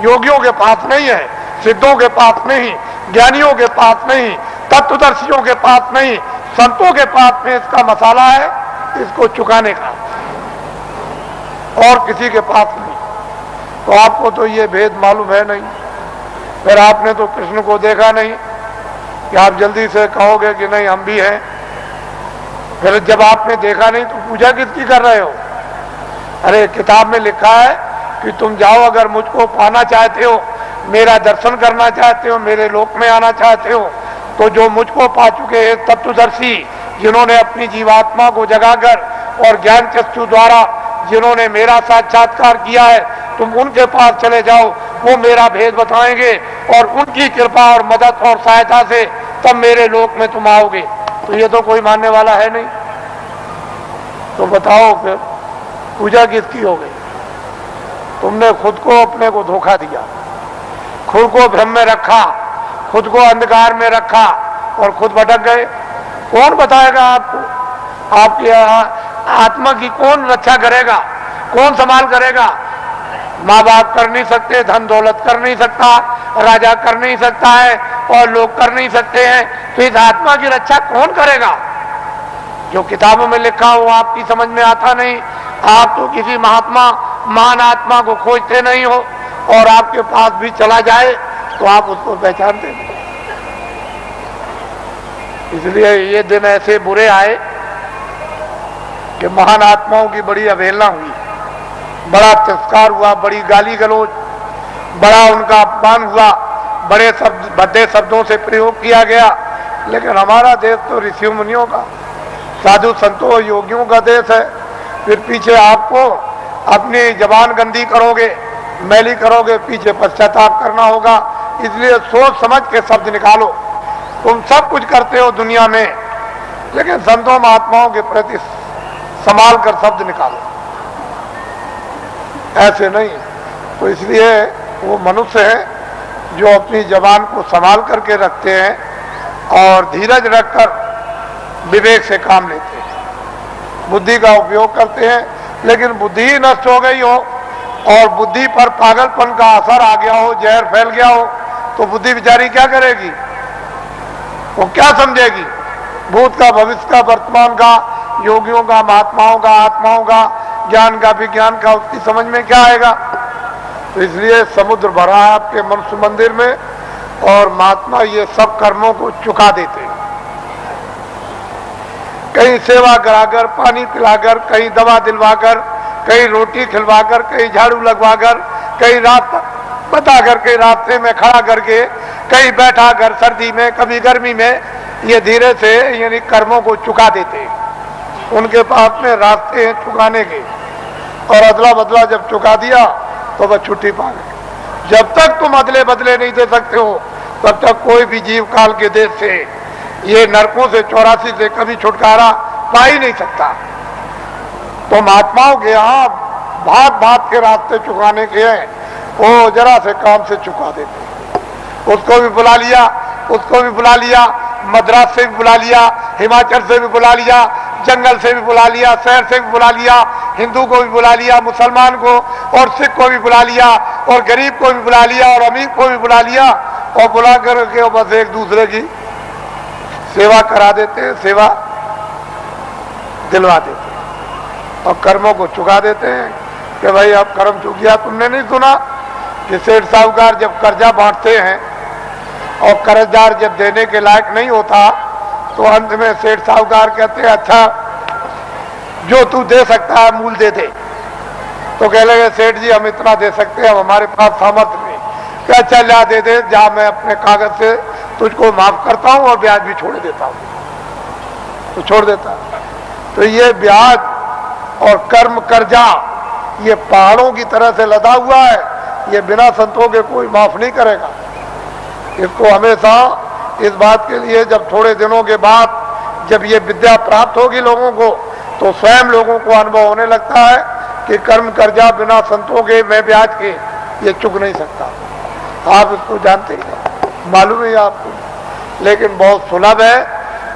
योगियों के पास नहीं है, सिद्धों के पास नहीं, ज्ञानियों के पास नहीं, तत्वदर्शियों के पास नहीं, संतों के पास में इसका मसाला है, इसको चुकाने का, और किसी के पास नहीं। तो आपको तो ये भेद मालूम है नहीं, फिर आपने तो कृष्ण को देखा नहीं कि आप जल्दी से कहोगे कि नहीं हम भी हैं। फिर जब आपने देखा नहीं तो पूजा किसकी कर रहे हो? अरे किताब में लिखा है कि तुम जाओ, अगर मुझको पाना चाहते हो, मेरा दर्शन करना चाहते हो, मेरे लोक में आना चाहते हो, तो जो मुझको पा चुके हैं तत्वदर्शी, जिन्होंने अपनी जीवात्मा को जगाकर और ज्ञान चक्षु द्वारा जिन्होंने मेरा साक्षात्कार किया है, तुम उनके पास चले जाओ, वो मेरा भेद बताएंगे और उनकी कृपा और मदद और सहायता से तब मेरे लोक में तुम आओगे। तो ये तो कोई मानने वाला है नहीं, तो बताओ फिर पूजा किसकी हो गई? तुमने खुद को अपने को धोखा दिया, खुद को भ्रम में रखा, खुद को अंधकार में रखा और खुद भटक गए। कौन बताएगा आपको? आपकी आत्मा की कौन रक्षा करेगा, कौन संभाल करेगा? माँ बाप कर नहीं सकते, धन दौलत कर नहीं सकता, राजा कर नहीं सकता है और लोग कर नहीं सकते हैं, तो इस आत्मा की रक्षा कौन करेगा? जो किताबों में लिखा हो आपकी समझ में आता नहीं, आप तो किसी महात्मा महान आत्मा को खोजते नहीं हो, और आपके पास भी चला जाए तो आप उसको पहचानते नहीं। इसलिए ये दिन ऐसे बुरे आए कि महान आत्माओं की बड़ी अवहेलना हुई, बड़ा तिरस्कार हुआ, बड़ी गाली गलौज, बड़ा उनका अपमान हुआ, बड़े शब्द भद्दे शब्दों से प्रयोग किया गया। लेकिन हमारा देश तो ऋषि मुनियों का, साधु संतों योगियों का देश है। फिर पीछे आपको अपनी जबान गंदी करोगे, मैली करोगे, पीछे पश्चाताप करना होगा। इसलिए सोच समझ के शब्द निकालो। तुम सब कुछ करते हो दुनिया में, लेकिन संतों महात्माओं के प्रति संभाल कर शब्द निकालो, ऐसे नहीं। तो इसलिए वो मनुष्य है जो अपनी जबान को संभाल करके रखते हैं और धीरज रखकर विवेक से काम लेते हैं, बुद्धि का उपयोग करते हैं। लेकिन बुद्धि ही नष्ट हो गई हो और बुद्धि पर पागलपन का असर आ गया हो, जहर फैल गया हो, तो बुद्धि बेचारी क्या करेगी? वो क्या समझेगी? भूत का, भविष्य का, वर्तमान का, योगियों का, महात्माओं का, आत्माओं का, ज्ञान का, विज्ञान का, उसकी समझ में क्या आएगा? तो इसलिए समुद्र भरा है आपके मनुष्य मंदिर में, और महात्मा ये सब कर्मों को चुका देते हैं। कहीं सेवा कराकर, पानी पिलाकर, कहीं दवा दिलवाकर, कहीं रोटी खिलवाकर, कहीं झाड़ू लगवाकर, कहीं रात बता करके रास्ते में खड़ा करके, कहीं बैठा कर सर्दी में, कभी गर्मी में, ये धीरे से यानी कर्मों को चुका देते हैं। उनके पास में रास्ते हैं चुकाने के, और अदला बदला जब चुका दिया तो वह छुट्टी पा गए। जब तक तुम अदले बदले नहीं दे सकते हो, तब तक कोई भी जीव काल के देश से, ये नरकों से 84 से कभी छुटकारा पा ही नहीं सकता। तो महात्माओं के यहाँ भाग भाग के रास्ते चुकाने के हैं, वो जरा से काम से चुका देते। उसको भी बुला लिया, उसको भी बुला लिया, मद्रास से भी बुला लिया, हिमाचल से भी बुला लिया, जंगल से भी बुला लिया, शहर से भी बुला लिया, हिंदू को भी बुला लिया, मुसलमान को और सिख को भी बुला लिया, और गरीब को भी बुला लिया, और अमीर को भी बुला लिया, और बुला करके बस एक दूसरे की सेवा करा देते हैं, सेवा दिलवा देते हैं और कर्मों को चुका देते हैं कि भाई अब कर्म चुक गया। तुमने नहीं सुना कि सेठ साहूकार जब कर्जा बांटते हैं और कर्जदार जब देने के लायक नहीं होता तो अंत में सेठ साहूकार कहते हैं अच्छा जो तू दे सकता है मूल दे दे। तो कह लगे सेठ जी हम इतना दे सकते हैं, हमारे पास सामर्थ्य नहीं। क्या अच्छा ला दे दे, जा मैं अपने कागज से तुझको माफ करता हूं और ब्याज भी छोड़ देता हूं। तो छोड़ देता। तो ये ब्याज और कर्म कर्जा ये पहाड़ों की तरह से लदा हुआ है, ये बिना संतों के कोई माफ नहीं करेगा। इसको हमेशा इस बात के लिए जब थोड़े दिनों के बाद जब ये विद्या प्राप्त होगी लोगों को तो स्वयं लोगों को अनुभव होने लगता है कि कर्म कर्जा बिना संतों के मैं ब्याज के ये चुक नहीं सकता। आप इसको जानते हैं, मालूम है आपको, लेकिन बहुत सुलभ है,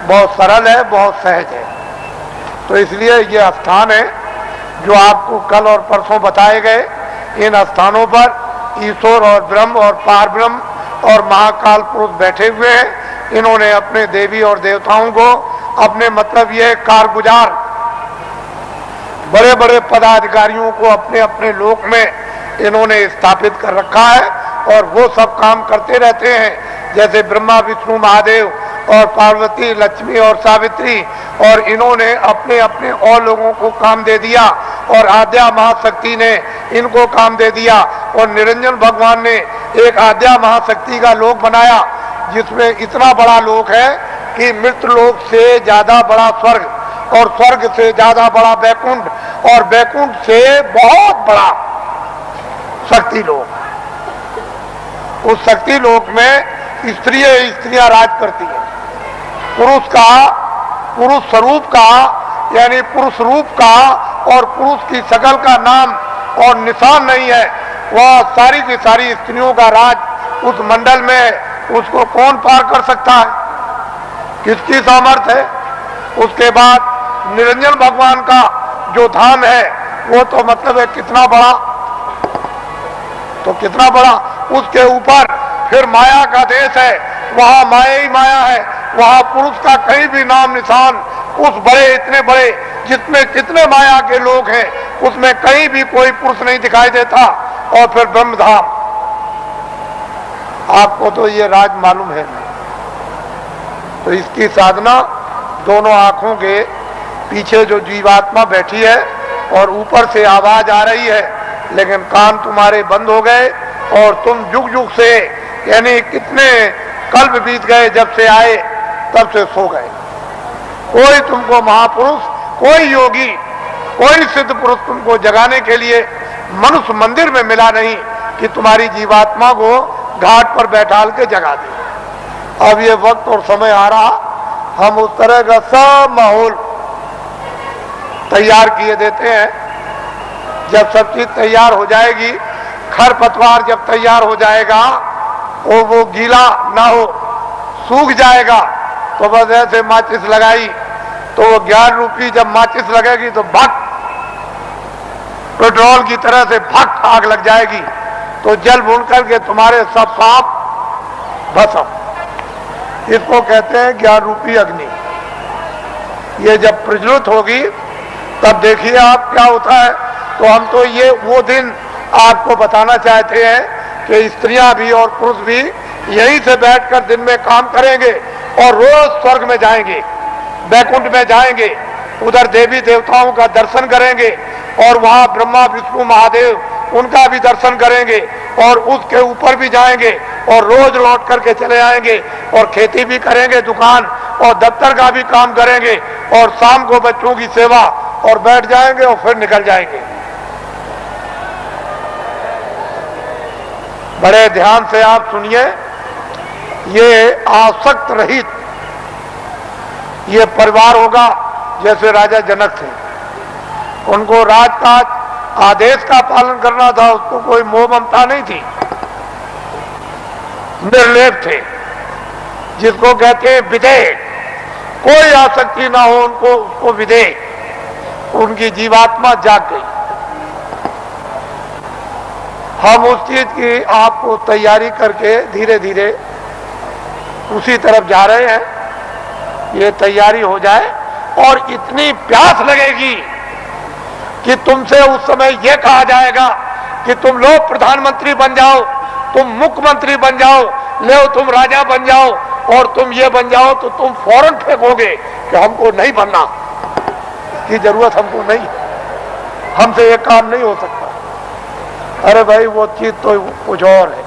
बहुत सरल है, बहुत सहज है। तो इसलिए ये स्थान है जो आपको कल और परसों बताए गए। इन स्थानों पर ईश्वर और ब्रह्म और पार ब्रह्म और महाकाल पुरुष बैठे हुए हैं। इन्होंने अपने देवी और देवताओं को अपने मतलब ये कारगुजार बड़े बड़े पदाधिकारियों को अपने अपने लोक में इन्होंने स्थापित कर रखा है और वो सब काम करते रहते हैं। जैसे ब्रह्मा विष्णु महादेव और पार्वती लक्ष्मी और सावित्री, और इन्होंने अपने अपने और लोगों को काम दे दिया और आद्या महाशक्ति ने इनको काम दे दिया और निरंजन भगवान ने एक आद्या महाशक्ति का लोक बनाया जिसमें इतना बड़ा लोक है कि मृत्यु लोक से ज्यादा बड़ा स्वर्ग और स्वर्ग से ज्यादा बड़ा बैकुंठ और बैकुंठ से बहुत बड़ा शक्ति लोक। उस शक्ति लोक में स्त्रियां राज करती हैं। पुरुष स्वरूप का यानी पुरुष रूप का और पुरुष की शकल का नाम और निशान नहीं है, वह सारी की सारी स्त्रियों का राज उस मंडल में उसको कौन पार कर सकता है, किसकी सामर्थ्य है। उसके बाद निरंजन भगवान का जो धाम है वो तो मतलब है कितना बड़ा, तो कितना बड़ा। उसके ऊपर फिर माया का देश है, वहां माया ही माया है, वहां पुरुष का कहीं भी नाम निशान उस बड़े इतने बड़े जितने जितने माया के लोग हैं उसमें कहीं भी कोई पुरुष नहीं दिखाई देता। और फिर ब्रह्मधाम, आपको तो ये राज मालूम है। तो इसकी साधना दोनों आंखों के पीछे जो जीवात्मा बैठी है और ऊपर से आवाज आ रही है लेकिन कान तुम्हारे बंद हो गए और तुम जुग जुग से यानी कितने कल्प बीत गए जब से आए तब से सो गए। कोई तुमको महापुरुष, कोई योगी, कोई सिद्ध पुरुष तुमको जगाने के लिए मनुष्य मंदिर में मिला नहीं कि तुम्हारी जीवात्मा को घाट पर बैठाल के जगा दे। अब ये वक्त और समय आ रहा, हम उस तरह का सब माहौल तैयार किए देते हैं। जब सब चीज तैयार हो जाएगी, खरपतवार जब तैयार हो जाएगा और वो गीला ना हो, सूख जाएगा, तो बस ऐसे माचिस लगाई तो वो 11 रुपये जब माचिस लगेगी तो भक पेट्रोल की तरह से भक आग लग जाएगी। तो जल भून करके तुम्हारे सब पाप भस्म। इसको कहते हैं 11 रुपये अग्नि। ये जब प्रज्वलित होगी तब देखिए आप क्या होता है। तो हम तो ये वो दिन आपको बताना चाहते हैं कि स्त्रियां भी और पुरुष भी यहीं से बैठकर दिन में काम करेंगे और रोज स्वर्ग में जाएंगे, बैकुंठ में जाएंगे, उधर देवी देवताओं का दर्शन करेंगे और वहां ब्रह्मा विष्णु महादेव उनका भी दर्शन करेंगे और उसके ऊपर भी जाएंगे और रोज लौट करके चले आएंगे और खेती भी करेंगे, दुकान और दफ्तर का भी काम करेंगे और शाम को बच्चों की सेवा और बैठ जाएंगे और फिर निकल जाएंगे। बड़े ध्यान से आप सुनिए, ये आसक्त रहित ये परिवार होगा जैसे राजा जनक थे। उनको राजकाज आदेश का पालन करना था, उसको कोई मोह ममता नहीं थी, निर्लेप थे, जिसको कहते हैं विधेय। कोई आसक्ति ना हो उनको, उसको विधेय। उनकी जीवात्मा आत्मा जाग गई। हम उस चीज की आपको तैयारी करके धीरे धीरे उसी तरफ जा रहे हैं। ये तैयारी हो जाए और इतनी प्यास लगेगी कि तुमसे उस समय यह कहा जाएगा कि तुम लोग प्रधानमंत्री बन जाओ, तुम मुख्यमंत्री बन जाओ, ले तुम राजा बन जाओ और तुम ये बन जाओ, तो तुम फौरन फेंकोगे कि हमको नहीं बनना, इसकी जरूरत हमको नहीं है, हमसे ये काम नहीं हो सकता। अरे भाई वो चीज तो कुछ और है,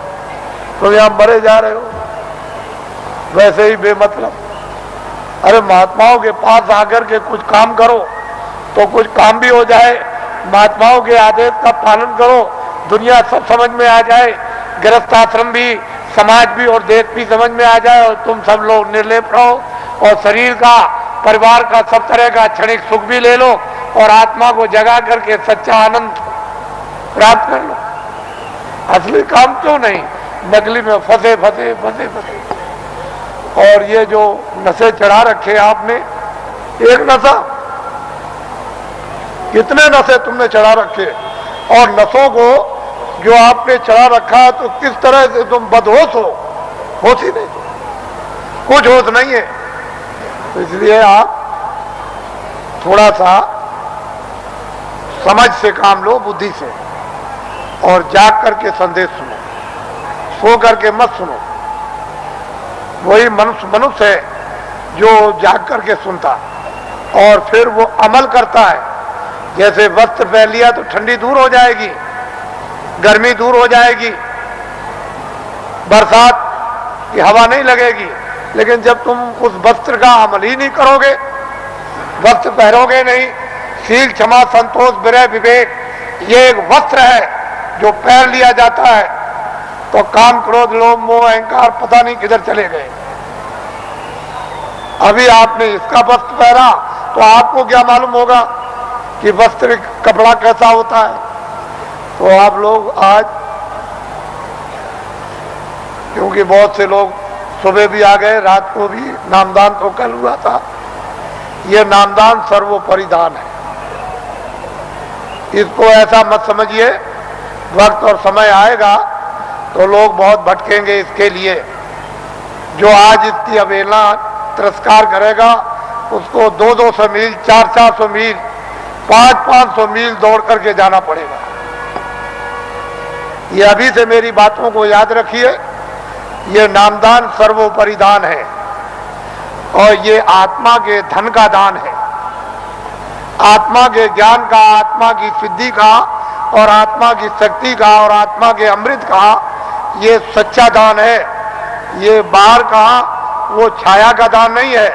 तुम यहां मरे जा रहे हो वैसे ही बेमतलब। अरे महात्माओं के पास आकर के कुछ काम करो तो कुछ काम भी हो जाए, महात्माओं के आदेश का पालन करो, दुनिया सब समझ में आ जाए, गृहस्थ आश्रम भी, समाज भी और देश भी समझ में आ जाए और तुम सब लोग निर्लेप रहो और शरीर का, परिवार का, सब तरह का क्षणिक सुख भी ले लो और आत्मा को जगा करके सच्चा आनंद प्राप्त कर लो। असली काम क्यों नहीं, नकली में फंसे फंसे फंसे फंसे। और ये जो नशे चढ़ा रखे आपने, एक नशा, कितने नशे तुमने चढ़ा रखे, और नशों को जो आपने चढ़ा रखा तो किस तरह से तुम बदहोश हो, होश ही नहीं, कुछ होश नहीं है। तो इसलिए आप थोड़ा सा समझ से काम लो, बुद्धि से, और जाग करके संदेश सुनो, सो करके मत सुनो। वही मनुष्य है जो जाग करके सुनता और फिर वो अमल करता है। जैसे वस्त्र पहन लिया तो ठंडी दूर हो जाएगी, गर्मी दूर हो जाएगी, बरसात की हवा नहीं लगेगी, लेकिन जब तुम उस वस्त्र का अमल ही नहीं करोगे, वस्त्र पहनोगे नहीं, शील, क्षमा, संतोष, विरय, विवेक, ये एक वस्त्र है जो पहन लिया जाता है, तो काम, क्रोध, लोभ, मोह, अहंकार पता नहीं किधर चले गए। अभी आपने इसका वस्त्र पहना तो आपको क्या मालूम होगा कि वस्त्र, कपड़ा कैसा होता है। तो आप लोग आज, क्योंकि बहुत से लोग सुबह भी आ गए, रात को भी, नामदान तो कल हुआ था, ये नामदान सर्वोपरि दान है। इसको ऐसा मत समझिए, वक्त और समय आएगा तो लोग बहुत भटकेंगे इसके लिए। जो आज इसकी अवहेलना, तिरस्कार करेगा, उसको 200-200 मील, 400-400 मील, 500-500 मील दौड़ करके जाना पड़ेगा। ये अभी से मेरी बातों को याद रखिए, ये नामदान सर्वोपरि दान है और ये आत्मा के धन का दान है, आत्मा के ज्ञान का, आत्मा की सिद्धि का और आत्मा की शक्ति का और आत्मा के अमृत का ये सच्चा दान है। ये बाहर का वो छाया का दान नहीं है।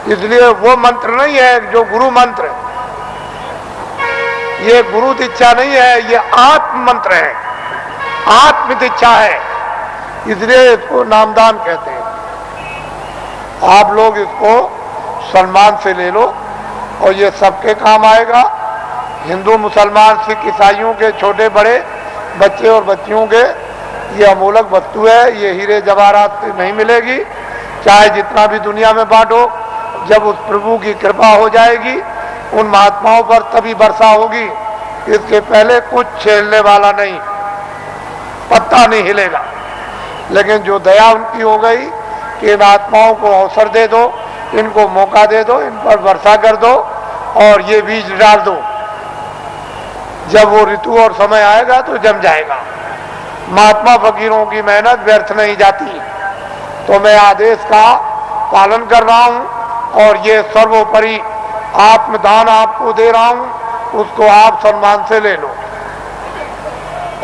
इसलिए वो मंत्र नहीं है जो गुरु मंत्र, ये गुरु दीक्षा नहीं है, ये आत्म मंत्र है, आत्म दीक्षा है, इसलिए इसको नामदान कहते हैं। आप लोग इसको सम्मान से ले लो और ये सबके काम आएगा। हिंदू, मुसलमान, सिख, ईसाइयों के, छोटे बड़े, बच्चे और बच्चियों के, ये अमूलक वस्तु है, ये हीरे जवाहरात से नहीं मिलेगी, चाहे जितना भी दुनिया में बांटो। जब उस प्रभु की कृपा हो जाएगी उन महात्माओं पर, तभी वर्षा होगी, इसके पहले कुछ छेड़ने वाला नहीं, पत्ता नहीं हिलेगा। लेकिन जो दया उनकी हो गई कि इन आत्माओं को अवसर दे दो, इनको मौका दे दो, इन पर वर्षा कर दो और ये बीज डाल दो, जब वो ऋतु और समय आएगा तो जम जाएगा। महात्मा फकीरों की मेहनत व्यर्थ नहीं जाती। तो मैं आदेश का पालन कर रहा हूं और ये सर्वोपरि आत्मदान आपको दे रहा हूं, उसको आप सम्मान से ले लो।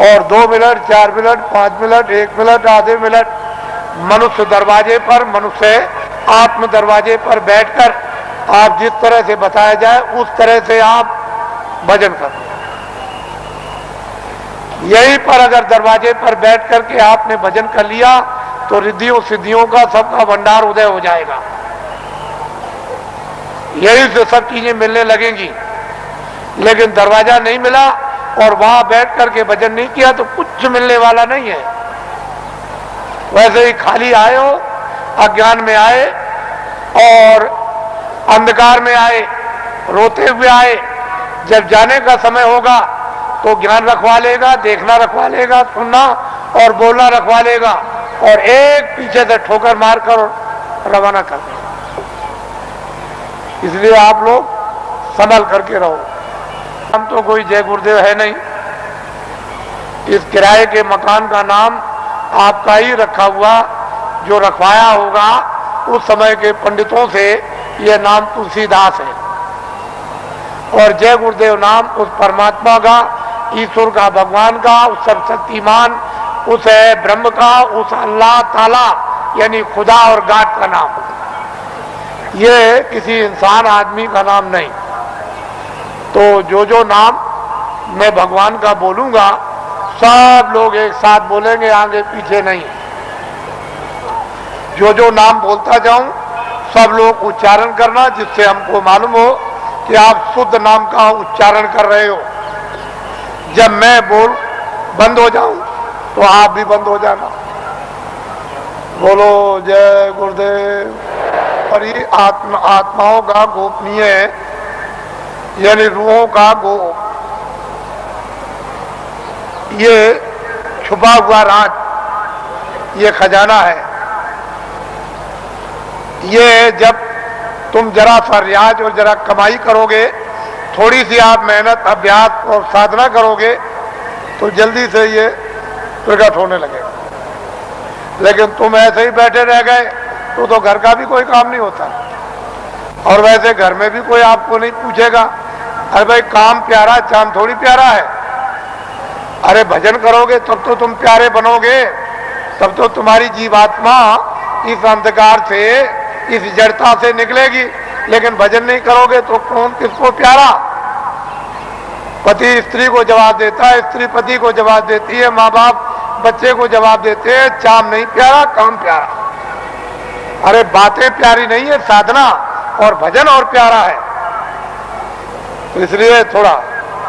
और 2 मिनट, 4 मिनट, 5 मिनट, 1 मिनट, आधे मिनट मनुष्य दरवाजे पर, मनुष्य आत्म दरवाजे पर बैठकर आप जिस तरह से बताया जाए उस तरह से आप भजन करो। यहीं पर अगर दरवाजे पर बैठ करके आपने भजन कर लिया तो रिद्धियों सिद्धियों का सबका भंडार उदय हो जाएगा, यहीं से सब चीजें मिलने लगेंगी। लेकिन दरवाजा नहीं मिला और वहां बैठ करके भजन नहीं किया तो कुछ मिलने वाला नहीं है। वैसे ही खाली आए हो, अज्ञान में आए और अंधकार में आए, रोते हुए आए, जब जाने का समय होगा तो ज्ञान रखवा लेगा, देखना रखवा लेगा, सुनना और बोलना रखवा लेगा, और एक पीछे से ठोकर मारकर रवाना कर देगा। इसलिए आप लोग संभल करके रहो। हम तो कोई जय गुरुदेव है नहीं, इस किराए के मकान का नाम आपका ही रखा हुआ, जो रखवाया होगा उस समय के पंडितों से, यह नाम तुलसीदास है। और जय गुरुदेव नाम उस परमात्मा का, ईश्वर का, भगवान का, उस सर्वशक्तिमान, उस ब्रह्म का, उस अल्लाह ताला यानी खुदा और गाड का नाम। ये किसी इंसान आदमी का नाम नहीं। तो जो नाम मैं भगवान का बोलूंगा सब लोग एक साथ बोलेंगे, आगे पीछे नहीं। जो नाम बोलता जाऊं सब लोग उच्चारण करना, जिससे हमको मालूम हो कि आप शुद्ध नाम का उच्चारण कर रहे हो। जब मैं बोल बंद हो जाऊं तो आप भी बंद हो जाना। बोलो जय गुरुदेव। और ये आत्माओं का गोपनीय यानी रूहों का ये छुपा हुआ राज, ये खजाना है। ये जब तुम जरा सा रियाज और जरा कमाई करोगे, थोड़ी सी आप मेहनत, अभ्यास और साधना करोगे तो जल्दी से ये प्रकट होने लगेगा। लेकिन तुम ऐसे ही बैठे रह गए तो घर का भी कोई काम नहीं होता। और वैसे घर में भी कोई आपको नहीं पूछेगा, अरे भाई काम प्यारा, चांद थोड़ी प्यारा है। अरे भजन करोगे तब तो तुम प्यारे बनोगे, तब तो तुम्हारी जीवात्मा इस अंधकार से, इस जड़ता से निकलेगी। लेकिन भजन नहीं करोगे तो कौन किसको प्यारा? पति स्त्री को जवाब देता है, स्त्री पति को जवाब देती है, माँ बाप बच्चे को जवाब देते हैं। चाम नहीं प्यारा, काम प्यारा। अरे बातें प्यारी नहीं है, साधना और भजन और प्यारा है। तो इसलिए थोड़ा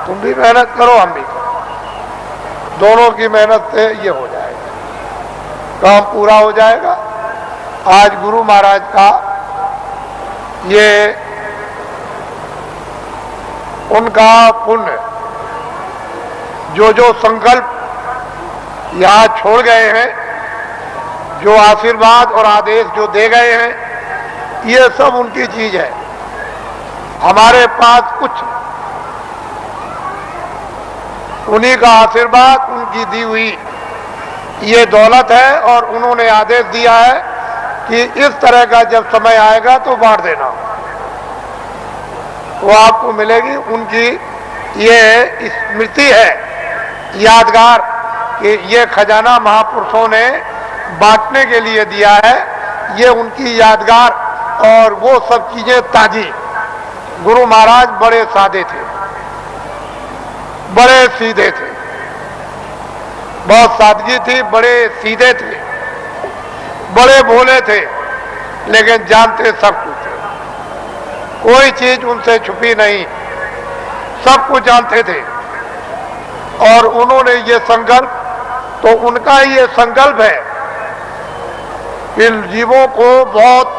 तुम भी मेहनत करो, हम भी करो, दोनों की मेहनत से ये हो जाएगा, काम पूरा हो जाएगा। आज गुरु महाराज का ये उनका पुण्य, जो संकल्प यहाँ छोड़ गए हैं, जो आशीर्वाद और आदेश जो दे गए हैं, ये सब उनकी चीज है। हमारे पास कुछ उन्हीं का आशीर्वाद, उनकी दी हुई ये दौलत है। और उन्होंने आदेश दिया है कि इस तरह का जब समय आएगा तो बांट देना, वो आपको मिलेगी। उनकी ये स्मृति है, यादगार, कि ये खजाना महापुरुषों ने बांटने के लिए दिया है। ये उनकी यादगार और वो सब चीजें ताजी। गुरु महाराज बड़े सादे थे, बड़े सीधे थे, बहुत सादगी थी, बड़े सीधे थे, बड़े भोले थे, लेकिन जानते सब कुछ थे। कोई चीज उनसे छुपी नहीं, सब कुछ जानते थे। और उन्होंने ये संकल्प, तो उनका ये संकल्प है कि जीवों को बहुत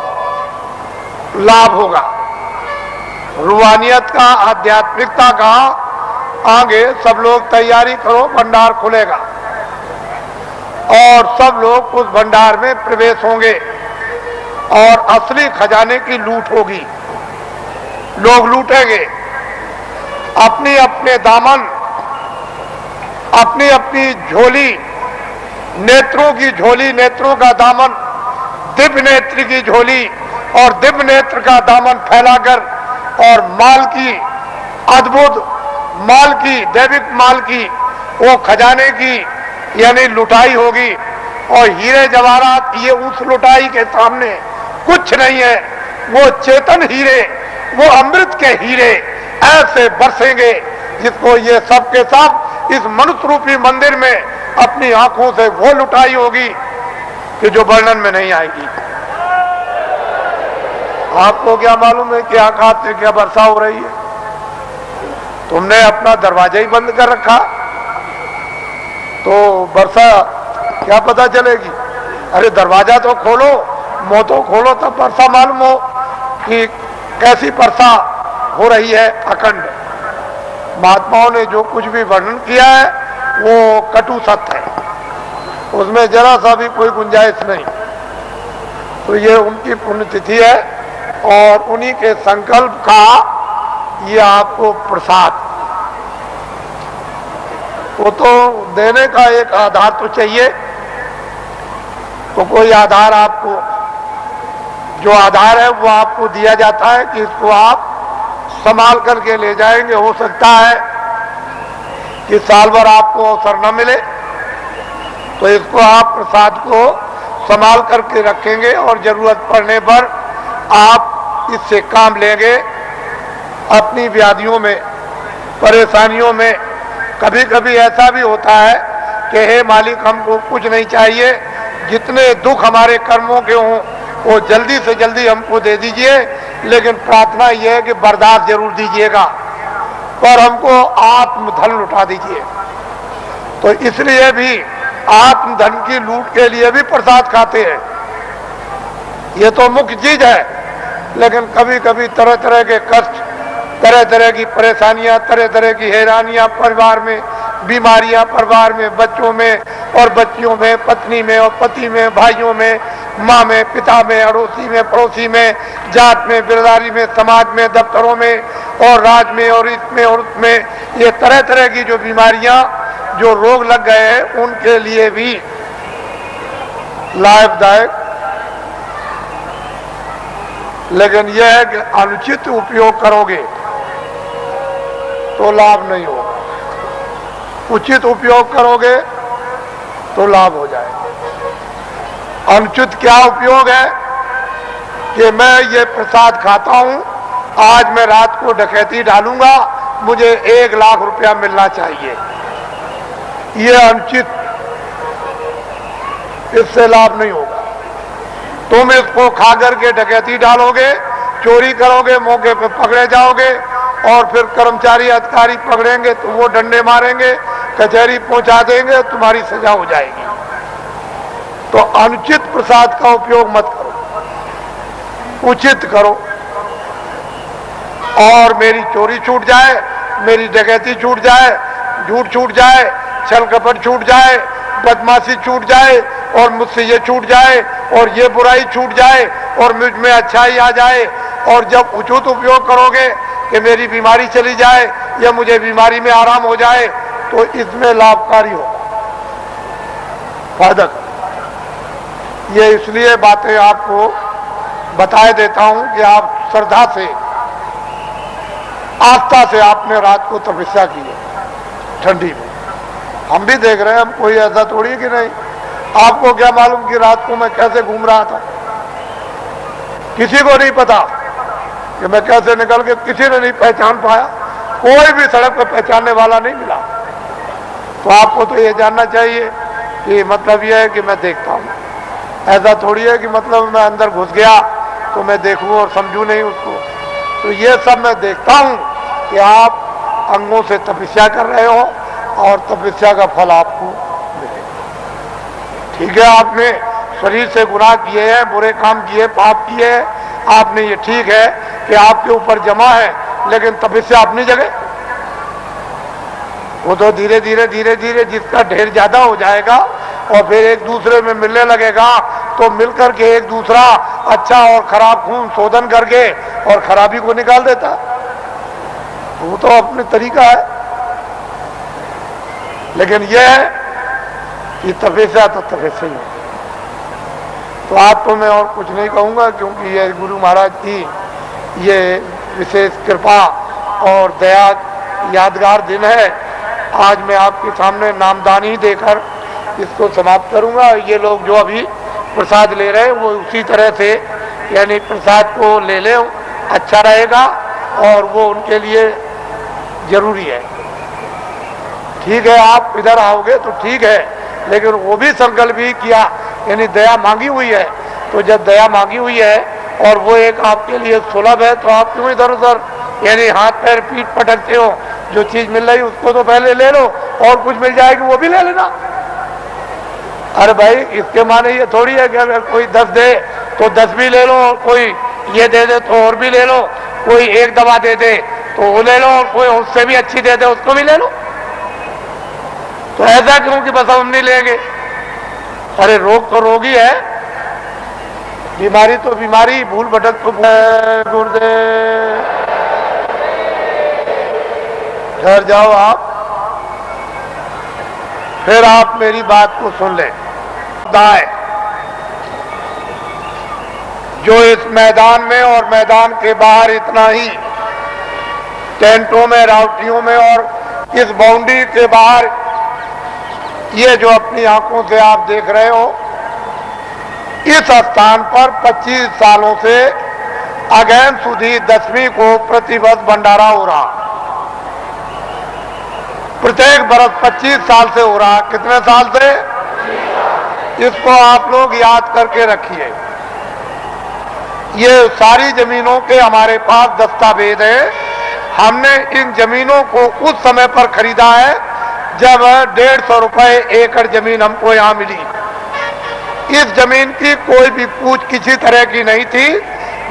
लाभ होगा, रूहानियत का, आध्यात्मिकता का। आगे सब लोग तैयारी करो, भंडार खुलेगा और सब लोग उस भंडार में प्रवेश होंगे और असली खजाने की लूट होगी। लोग लूटेंगे अपनी अपने दामन, अपनी अपनी झोली, नेत्रों की झोली, नेत्रों का दामन, दिव्य नेत्र की झोली और दिव्य नेत्र का दामन फैलाकर, और माल की, अद्भुत माल की, दैविक माल की, वो खजाने की यानी लुटाई होगी। और हीरे जवाहरात ये उस लुटाई के सामने कुछ नहीं है। वो चेतन हीरे, वो अमृत के हीरे ऐसे बरसेंगे जिसको ये सब के सब इस मनुष्य रूपी मंदिर में अपनी आंखों से वो लुटाई होगी कि जो वर्णन में नहीं आएगी। आपको क्या मालूम है कि आकाश से क्या वर्षा हो रही है? तुमने अपना दरवाजा ही बंद कर रखा तो वर्षा क्या पता चलेगी? अरे दरवाजा तो खोलो, मुंह तो खोलो, तब वर्षा मालूम हो कि कैसी वर्षा हो रही है अखंड। महात्माओं ने जो कुछ भी वर्णन किया है वो कटु सत्य है, उसमें जरा सा भी कोई गुंजाइश नहीं। तो ये उनकी पुण्यतिथि है और उन्हीं के संकल्प का ये आपको प्रसाद। वो तो देने का एक आधार तो चाहिए, तो कोई आधार आपको, जो आधार है वो आपको दिया जाता है कि इसको आप संभाल करके ले जाएंगे। हो सकता है कि साल भर आपको अवसर न मिले, तो इसको आप प्रसाद को संभाल करके रखेंगे और जरूरत पड़ने पर आप इससे काम लेंगे। अपनी व्याधियों में, परेशानियों में कभी कभी ऐसा भी होता है कि हे मालिक, हमको कुछ नहीं चाहिए, जितने दुख हमारे कर्मों के हों वो जल्दी से जल्दी हमको दे दीजिए, लेकिन प्रार्थना यह है कि बर्दाश्त जरूर दीजिएगा, पर हमको आत्मधन लुटा दीजिए। तो इसलिए भी आत्मधन की लूट के लिए भी प्रसाद खाते हैं, ये तो मुख्य चीज है। लेकिन कभी कभी तरह तरह के कष्ट, तरह तरह की परेशानियां, तरह तरह की हैरानियां परिवार में, बीमारियां परिवार में, बच्चों में और बच्चियों में, पत्नी में और पति में, भाइयों में, माँ में, पिता में, अड़ोसी में, पड़ोसी में, जात में, बिरदारी में, समाज में, दफ्तरों में और राज में और इसमें और उसमें, ये तरह तरह की जो बीमारियां, जो रोग लग गए हैं, उनके लिए भी लाभदायक। लेकिन यह है कि अनुचित उपयोग करोगे तो लाभ नहीं होगा, उचित उपयोग करोगे तो लाभ हो जाएगा। अनुचित क्या उपयोग है कि मैं ये प्रसाद खाता हूं, आज मैं रात को डकैती डालूंगा, मुझे 1 लाख रुपया मिलना चाहिए, ये अनुचित, इससे लाभ नहीं होगा। तुम इसको खा करके डकैती डालोगे, चोरी करोगे, मौके पे पकड़े जाओगे और फिर कर्मचारी अधिकारी पकड़ेंगे तो वो डंडे मारेंगे, कचहरी पहुंचा देंगे, तुम्हारी सजा हो जाएगी। तो अनुचित प्रसाद का उपयोग मत करो, उचित करो। और मेरी चोरी छूट जाए, मेरी डकैती छूट जाए, झूठ छूट जाए, छल कपट छूट जाए, बदमाशी छूट जाए और मुझसे ये छूट जाए और ये बुराई छूट जाए और मुझ में अच्छाई आ जाए। और जब उचित उपयोग करोगे कि मेरी बीमारी चली जाए या मुझे बीमारी में आराम हो जाए, तो इसमें लाभकारी होगा, फायदा। ये इसलिए बातें आपको बताए देता हूं कि आप श्रद्धा से, आस्था से आपने रात को तपस्या की है ठंडी में। हम भी देख रहे हैं, हम कोई ऐसा थोड़ी कि नहीं। आपको क्या मालूम कि रात को मैं कैसे घूम रहा था, किसी को नहीं पता कि मैं कैसे निकल के, किसी ने नहीं पहचान पाया, कोई भी सड़क पर पहचानने वाला नहीं मिला। तो आपको तो ये जानना चाहिए कि मतलब ये है कि मैं देखता हूँ, ऐसा थोड़ी है कि मतलब मैं अंदर घुस गया तो मैं देखूँ और समझूँ नहीं उसको। तो ये सब मैं देखता हूँ कि आप अंगों से तपस्या कर रहे हो और तपस्या का फल आपको मिलेगा। ठीक है, आपने शरीर से गुनाह किए हैं, बुरे काम किए, पाप किए हैं, आपने, ये ठीक है कि आपके ऊपर जमा है, लेकिन तपस्या अपनी जगह। वो तो धीरे धीरे धीरे धीरे जिसका ढेर ज्यादा हो जाएगा और फिर एक दूसरे में मिलने लगेगा, तो मिलकर के एक दूसरा अच्छा और खराब खून शोधन करके और खराबी को निकाल देता। वो तो अपने तरीका है। लेकिन यह है कि तपस्या तो तपस्या ही है। तो आपको मैं और कुछ नहीं कहूँगा, क्योंकि ये गुरु महाराज की ये विशेष कृपा और दया यादगार दिन है। आज मैं आपके सामने नामदान ही देकर इसको समाप्त करूँगा। ये लोग जो अभी प्रसाद ले रहे हैं वो उसी तरह से, यानी प्रसाद को ले लें, अच्छा रहेगा और वो उनके लिए जरूरी है। ठीक है, आप इधर आओगे तो ठीक है, लेकिन वो भी संकल्प ही किया, यानी दया मांगी हुई है। तो जब दया मांगी हुई है और वो एक आपके लिए सुलभ है, तो आप क्यों इधर उधर यानी हाथ पैर पीठ पटकते हो? जो चीज मिल रही उसको तो पहले ले लो, और कुछ मिल जाएगी वो भी ले लेना। अरे भाई, इसके माने ये थोड़ी है कि अगर कोई 10 दे तो 10 भी ले लो, कोई ये दे दे तो और भी ले लो, कोई एक दवा दे दे तो वो ले लो, और कोई उससे भी अच्छी दे दे उसको भी ले लो। तो ऐसा क्यों कि बस हम नहीं लेंगे? अरे रोग तो रोग ही है, बीमारी तो बीमारी, भूल भटक तो गुरुदेव। घर जाओ आप, फिर आप मेरी बात को सुन लें। दाए जो इस मैदान में और मैदान के बाहर इतना ही टेंटों में, रावटियों में और इस बाउंड्री के बाहर ये जो अपनी आंखों से आप देख रहे हो, इस स्थान पर 25 सालों से अगैन सुधी 10वीं को प्रतिवर्ष भंडारा हो रहा। प्रत्येक बरस 25 साल से हो रहा। कितने साल से? इसको आप लोग याद करके रखिए। ये सारी जमीनों के हमारे पास दस्तावेज है। हमने इन जमीनों को उस समय पर खरीदा है जब 150 रुपए एकड़ जमीन हमको यहां मिली। इस जमीन की कोई भी पूछ किसी तरह की नहीं थी।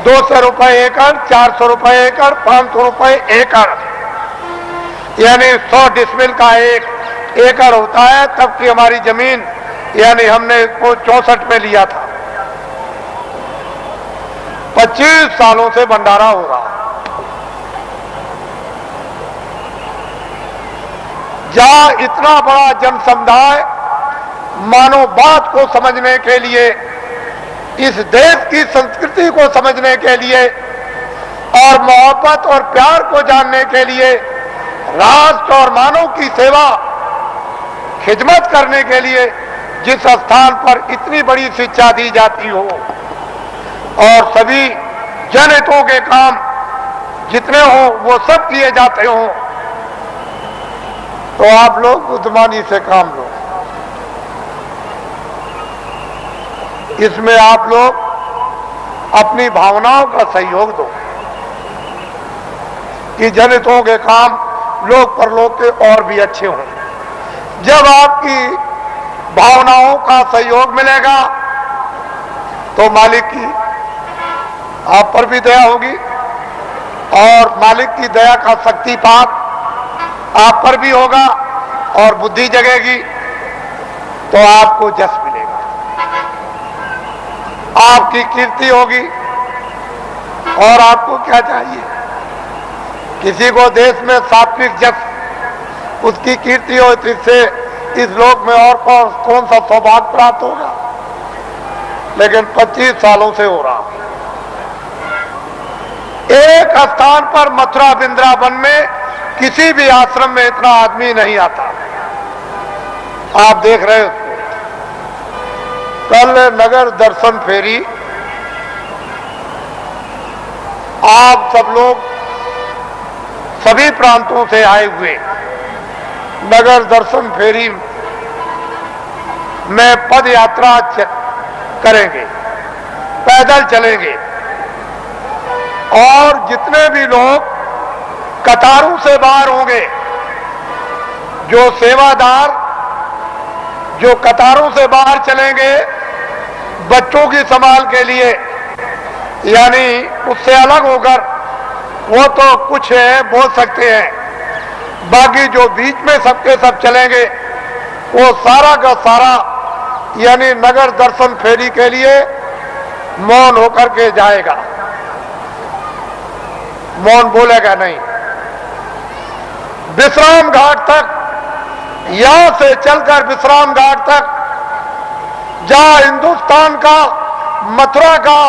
200 रुपए एकड़, 400 रुपए एकड़, 500 रुपए एकड़, यानी 100 डिसमिल का एक एकड़ होता है। तब की हमारी जमीन, यानी हमने इसको 64 में लिया था। 25 सालों से भंडारा हो रहा। जहां इतना बड़ा जन समुदाय मानव बात को समझने के लिए, इस देश की संस्कृति को समझने के लिए और मोहब्बत और प्यार को जानने के लिए, राष्ट्र और मानव की सेवा खिदमत करने के लिए जिस स्थान पर इतनी बड़ी शिक्षा दी जाती हो और सभी जनहितों के काम जितने हो वो सब किए जाते हो, तो आप लोग बुद्धिमानी से काम लो। इसमें आप लोग अपनी भावनाओं का सहयोग दो कि जनहितों के काम लोक परलोक के और भी अच्छे हों। जब आपकी भावनाओं का सहयोग मिलेगा तो मालिक की आप पर भी दया होगी और मालिक की दया का शक्तिपात आप पर भी होगा और बुद्धि जगेगी तो आपको जस मिलेगा, आपकी कीर्ति होगी। और आपको क्या चाहिए? किसी को देश में सात्विक जस, उसकी कीर्ति हो, इससे इस लोक में और कौन सा सौभाग्य प्राप्त होगा? लेकिन 25 सालों से हो रहा। एक स्थान पर मथुरा वृंदावन में किसी भी आश्रम में इतना आदमी नहीं आता। आप देख रहे हो कल नगर दर्शन फेरी, आप सब लोग सभी प्रांतों से आए हुए नगर दर्शन फेरी में पद यात्रा करेंगे, पैदल चलेंगे और जितने भी लोग कतारों से बाहर होंगे, जो सेवादार जो कतारों से बाहर चलेंगे बच्चों की संभाल के लिए, यानी उससे अलग होकर वो तो कुछ है बोल सकते हैं, बाकी जो बीच में सबके सब चलेंगे वो सारा का सारा यानी नगर दर्शन फेरी के लिए मौन होकर के जाएगा, मौन बोलेगा नहीं। विश्राम घाट तक, यहां से चलकर विश्राम घाट तक, जहां हिंदुस्तान का मथुरा का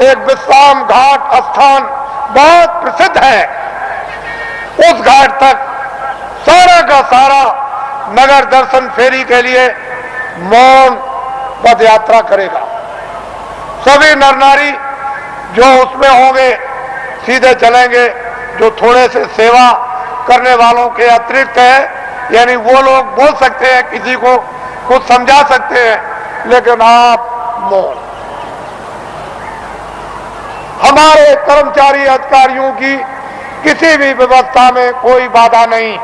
एक विश्राम घाट स्थान बहुत प्रसिद्ध है, उस घाट तक सारा का सारा नगर दर्शन फेरी के लिए मौन पद यात्रा करेगा। सभी नर नारी जो उसमें होंगे सीधे चलेंगे, जो थोड़े से सेवा करने वालों के अतिरिक्त है, यानी वो लोग बोल सकते हैं, किसी को कुछ समझा सकते हैं, लेकिन आप मौन। हमारे कर्मचारी अधिकारियों की किसी भी व्यवस्था में कोई बाधा नहीं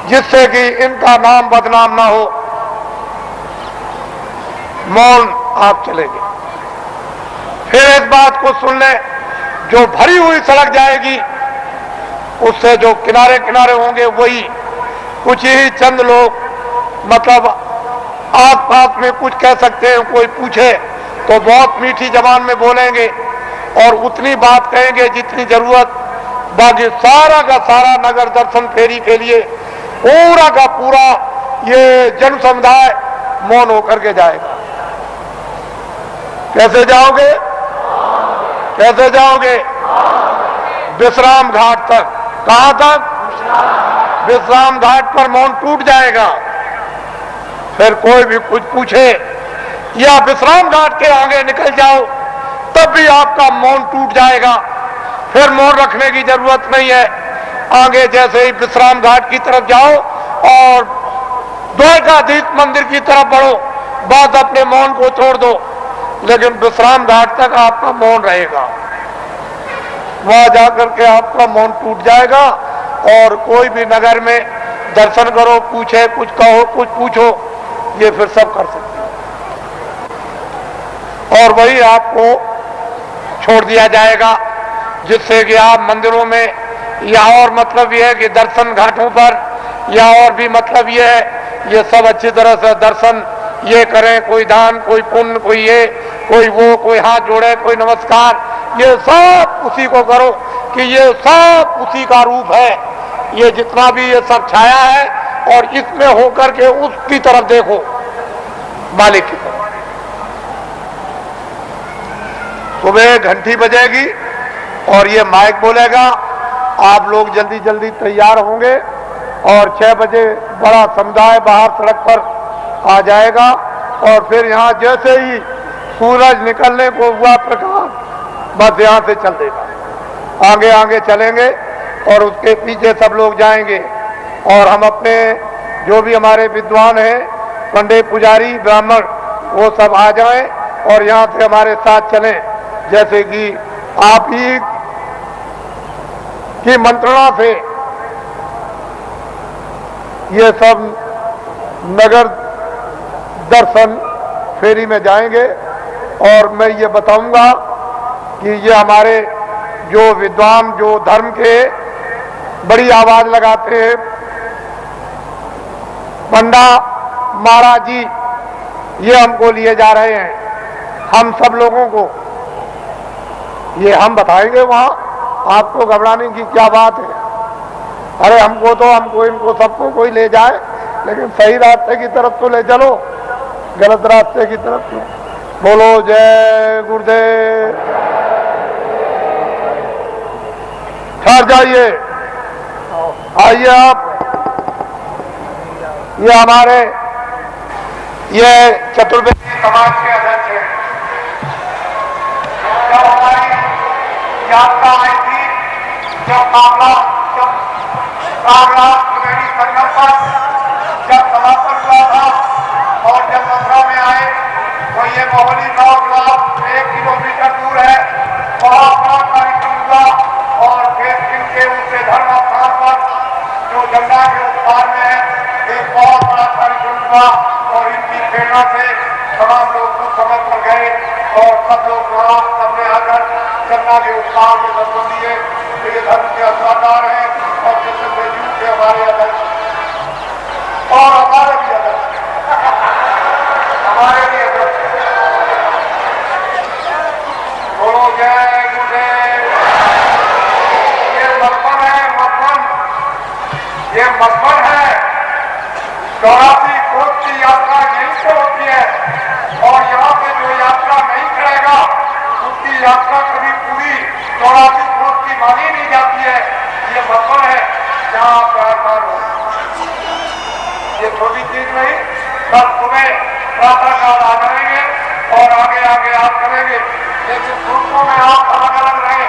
जिससे कि इनका नाम बदनाम ना हो। मौन आप चलेंगे। फिर इस बात को सुन लें, जो भरी हुई सड़क जाएगी उससे जो किनारे किनारे होंगे वही कुछ ही चंद लोग मतलब आस पास में कुछ कह सकते हैं, कोई पूछे तो बहुत मीठी जबान में बोलेंगे और उतनी बात कहेंगे जितनी जरूरत, बाकी सारा का सारा नगर दर्शन फेरी के लिए पूरा का पूरा ये जन समुदाय मौन होकर के जाएगा। कैसे जाओगे? कैसे जाओगे? विश्राम घाट तक। कहां तक? विश्राम घाट पर मौन टूट जाएगा। फिर कोई भी कुछ पूछे या विश्राम घाट के आगे निकल जाओ तब भी आपका मौन टूट जाएगा। फिर मौन रखने की जरूरत नहीं है। आगे जैसे ही विश्राम घाट की तरफ जाओ और द्वारकाधीश मंदिर की तरफ बढ़ो, बस अपने मौन को छोड़ दो, लेकिन विश्राम घाट तक आपका मौन रहेगा। वहां जाकर के आपका मौन टूट जाएगा और कोई भी नगर में दर्शन करो, पूछे, कुछ कहो, कुछ पूछो, ये फिर सब कर सकते हो। और वही आपको छोड़ दिया जाएगा, जिससे कि आप मंदिरों में या और मतलब यह है कि दर्शन घाटों पर या और भी मतलब यह है, ये सब अच्छी तरह से दर्शन ये करें, कोई दान, कोई पुण्य, कोई ये, कोई वो, कोई हाथ जोड़े, कोई नमस्कार, ये सब उसी को करो कि ये सब उसी का रूप है। ये जितना भी ये सब छाया है और इसमें होकर के उसकी तरफ देखो, मालिक की तरफ। सुबह घंटी बजेगी और ये माइक बोलेगा, आप लोग जल्दी जल्दी तैयार होंगे और 6 बजे बड़ा समुदाय बाहर सड़क पर आ जाएगा और फिर यहाँ जैसे ही सूरज निकलने को हुआ प्रकाश, बस यहाँ से चल देगा। आगे आगे चलेंगे और उसके पीछे सब लोग जाएंगे और हम अपने जो भी हमारे विद्वान हैं, पंडित, पुजारी, ब्राह्मण, वो सब आ जाएं और यहाँ से हमारे साथ चलें। जैसे कि आप ही की मंत्रणा से ये सब नगर दर्शन फेरी में जाएंगे और मैं ये बताऊंगा कि ये हमारे जो विद्वान, जो धर्म के बड़ी आवाज लगाते हैं, पंडा महाराज जी, ये हमको लिए जा रहे हैं। हम सब लोगों को ये हम बताएंगे वहां, आपको घबराने की क्या बात है। अरे हमको तो, हमको, इनको, सबको कोई ले जाए, लेकिन सही रास्ते की तरफ तो ले चलो, गलत रास्ते की तरफ तो। बोलो जय गुरुदेव। ठहर जाइए, आइए आप। ये हमारे ये चतुर्वेदी समाज के अध्यक्ष हैं। जब हमारी यात्रा आई थी, जब मामला त्रिवेणी संगम पर जब समापन हुआ था और जब मथुरा में आए तो ये मोहली गांव जो 1 किलोमीटर दूर है, वहां बड़ा कार्यक्रम हुआ और फिर इनके उनसे धर्म स्थान पर जो गंगा के उस पार में है, एक बहुत बड़ा कार्यक्रम हुआ और इनकी प्रेरणा से तमाम लोग कुछ समय पर गए और सब लोग वहां सबने आकर गंगा के उस पार में दर्शन दिए। ये धर्म के अवतार हैं और चतुर्वेदियों के हमारे अध्यक्ष और हमारे भी अध्यक्ष, हमारे भी अध्यक्ष। बोलो जय गुरुदेव। ये मधुबन है, मधुबन, ये मधुबन है। 84 कोस की यात्रा यहीं से होती है और यहाँ से जो यात्रा नहीं करेगा उसकी यात्रा कभी पूरी 84 कोस की मानी नहीं जाती है। ये मधुबन है जहाँ आप प्रार्थना हो। ये छोटी चीज नहीं, कल सुबह प्रातः काल आ जाएंगे और आगे आगे आप करेंगे, लेकिन ग्रुपों में आप अलग अलग रहे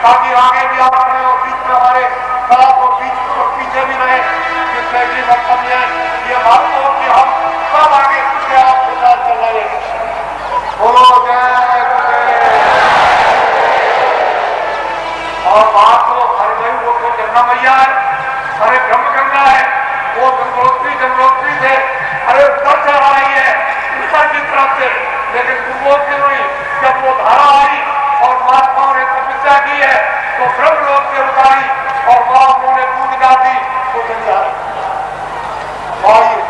ताकि आगे भी आप रहे और बीच में हमारे साथ और बीच और पीछे भी रहे, जिससे कि मतलब ये मालूम हो कि हम सब आगे पीछे आपके साथ चल रहे हैं। बोलो जय गुरुदेव। और बात तो अरे भाई वो तो गंगा मैया है, अरे ब्रह्म गंगा है, वो गंगोत्री से अरे उतर चढ़ आई है ऊपर की तरफ से, लेकिन पूर्वों की नहीं। जब वो धारा आई और महात्माओं ने तपस्या की है तो ब्रह्म लोक से उतारी और मां उन्होंने दूध ना दी तो नहीं आ रही।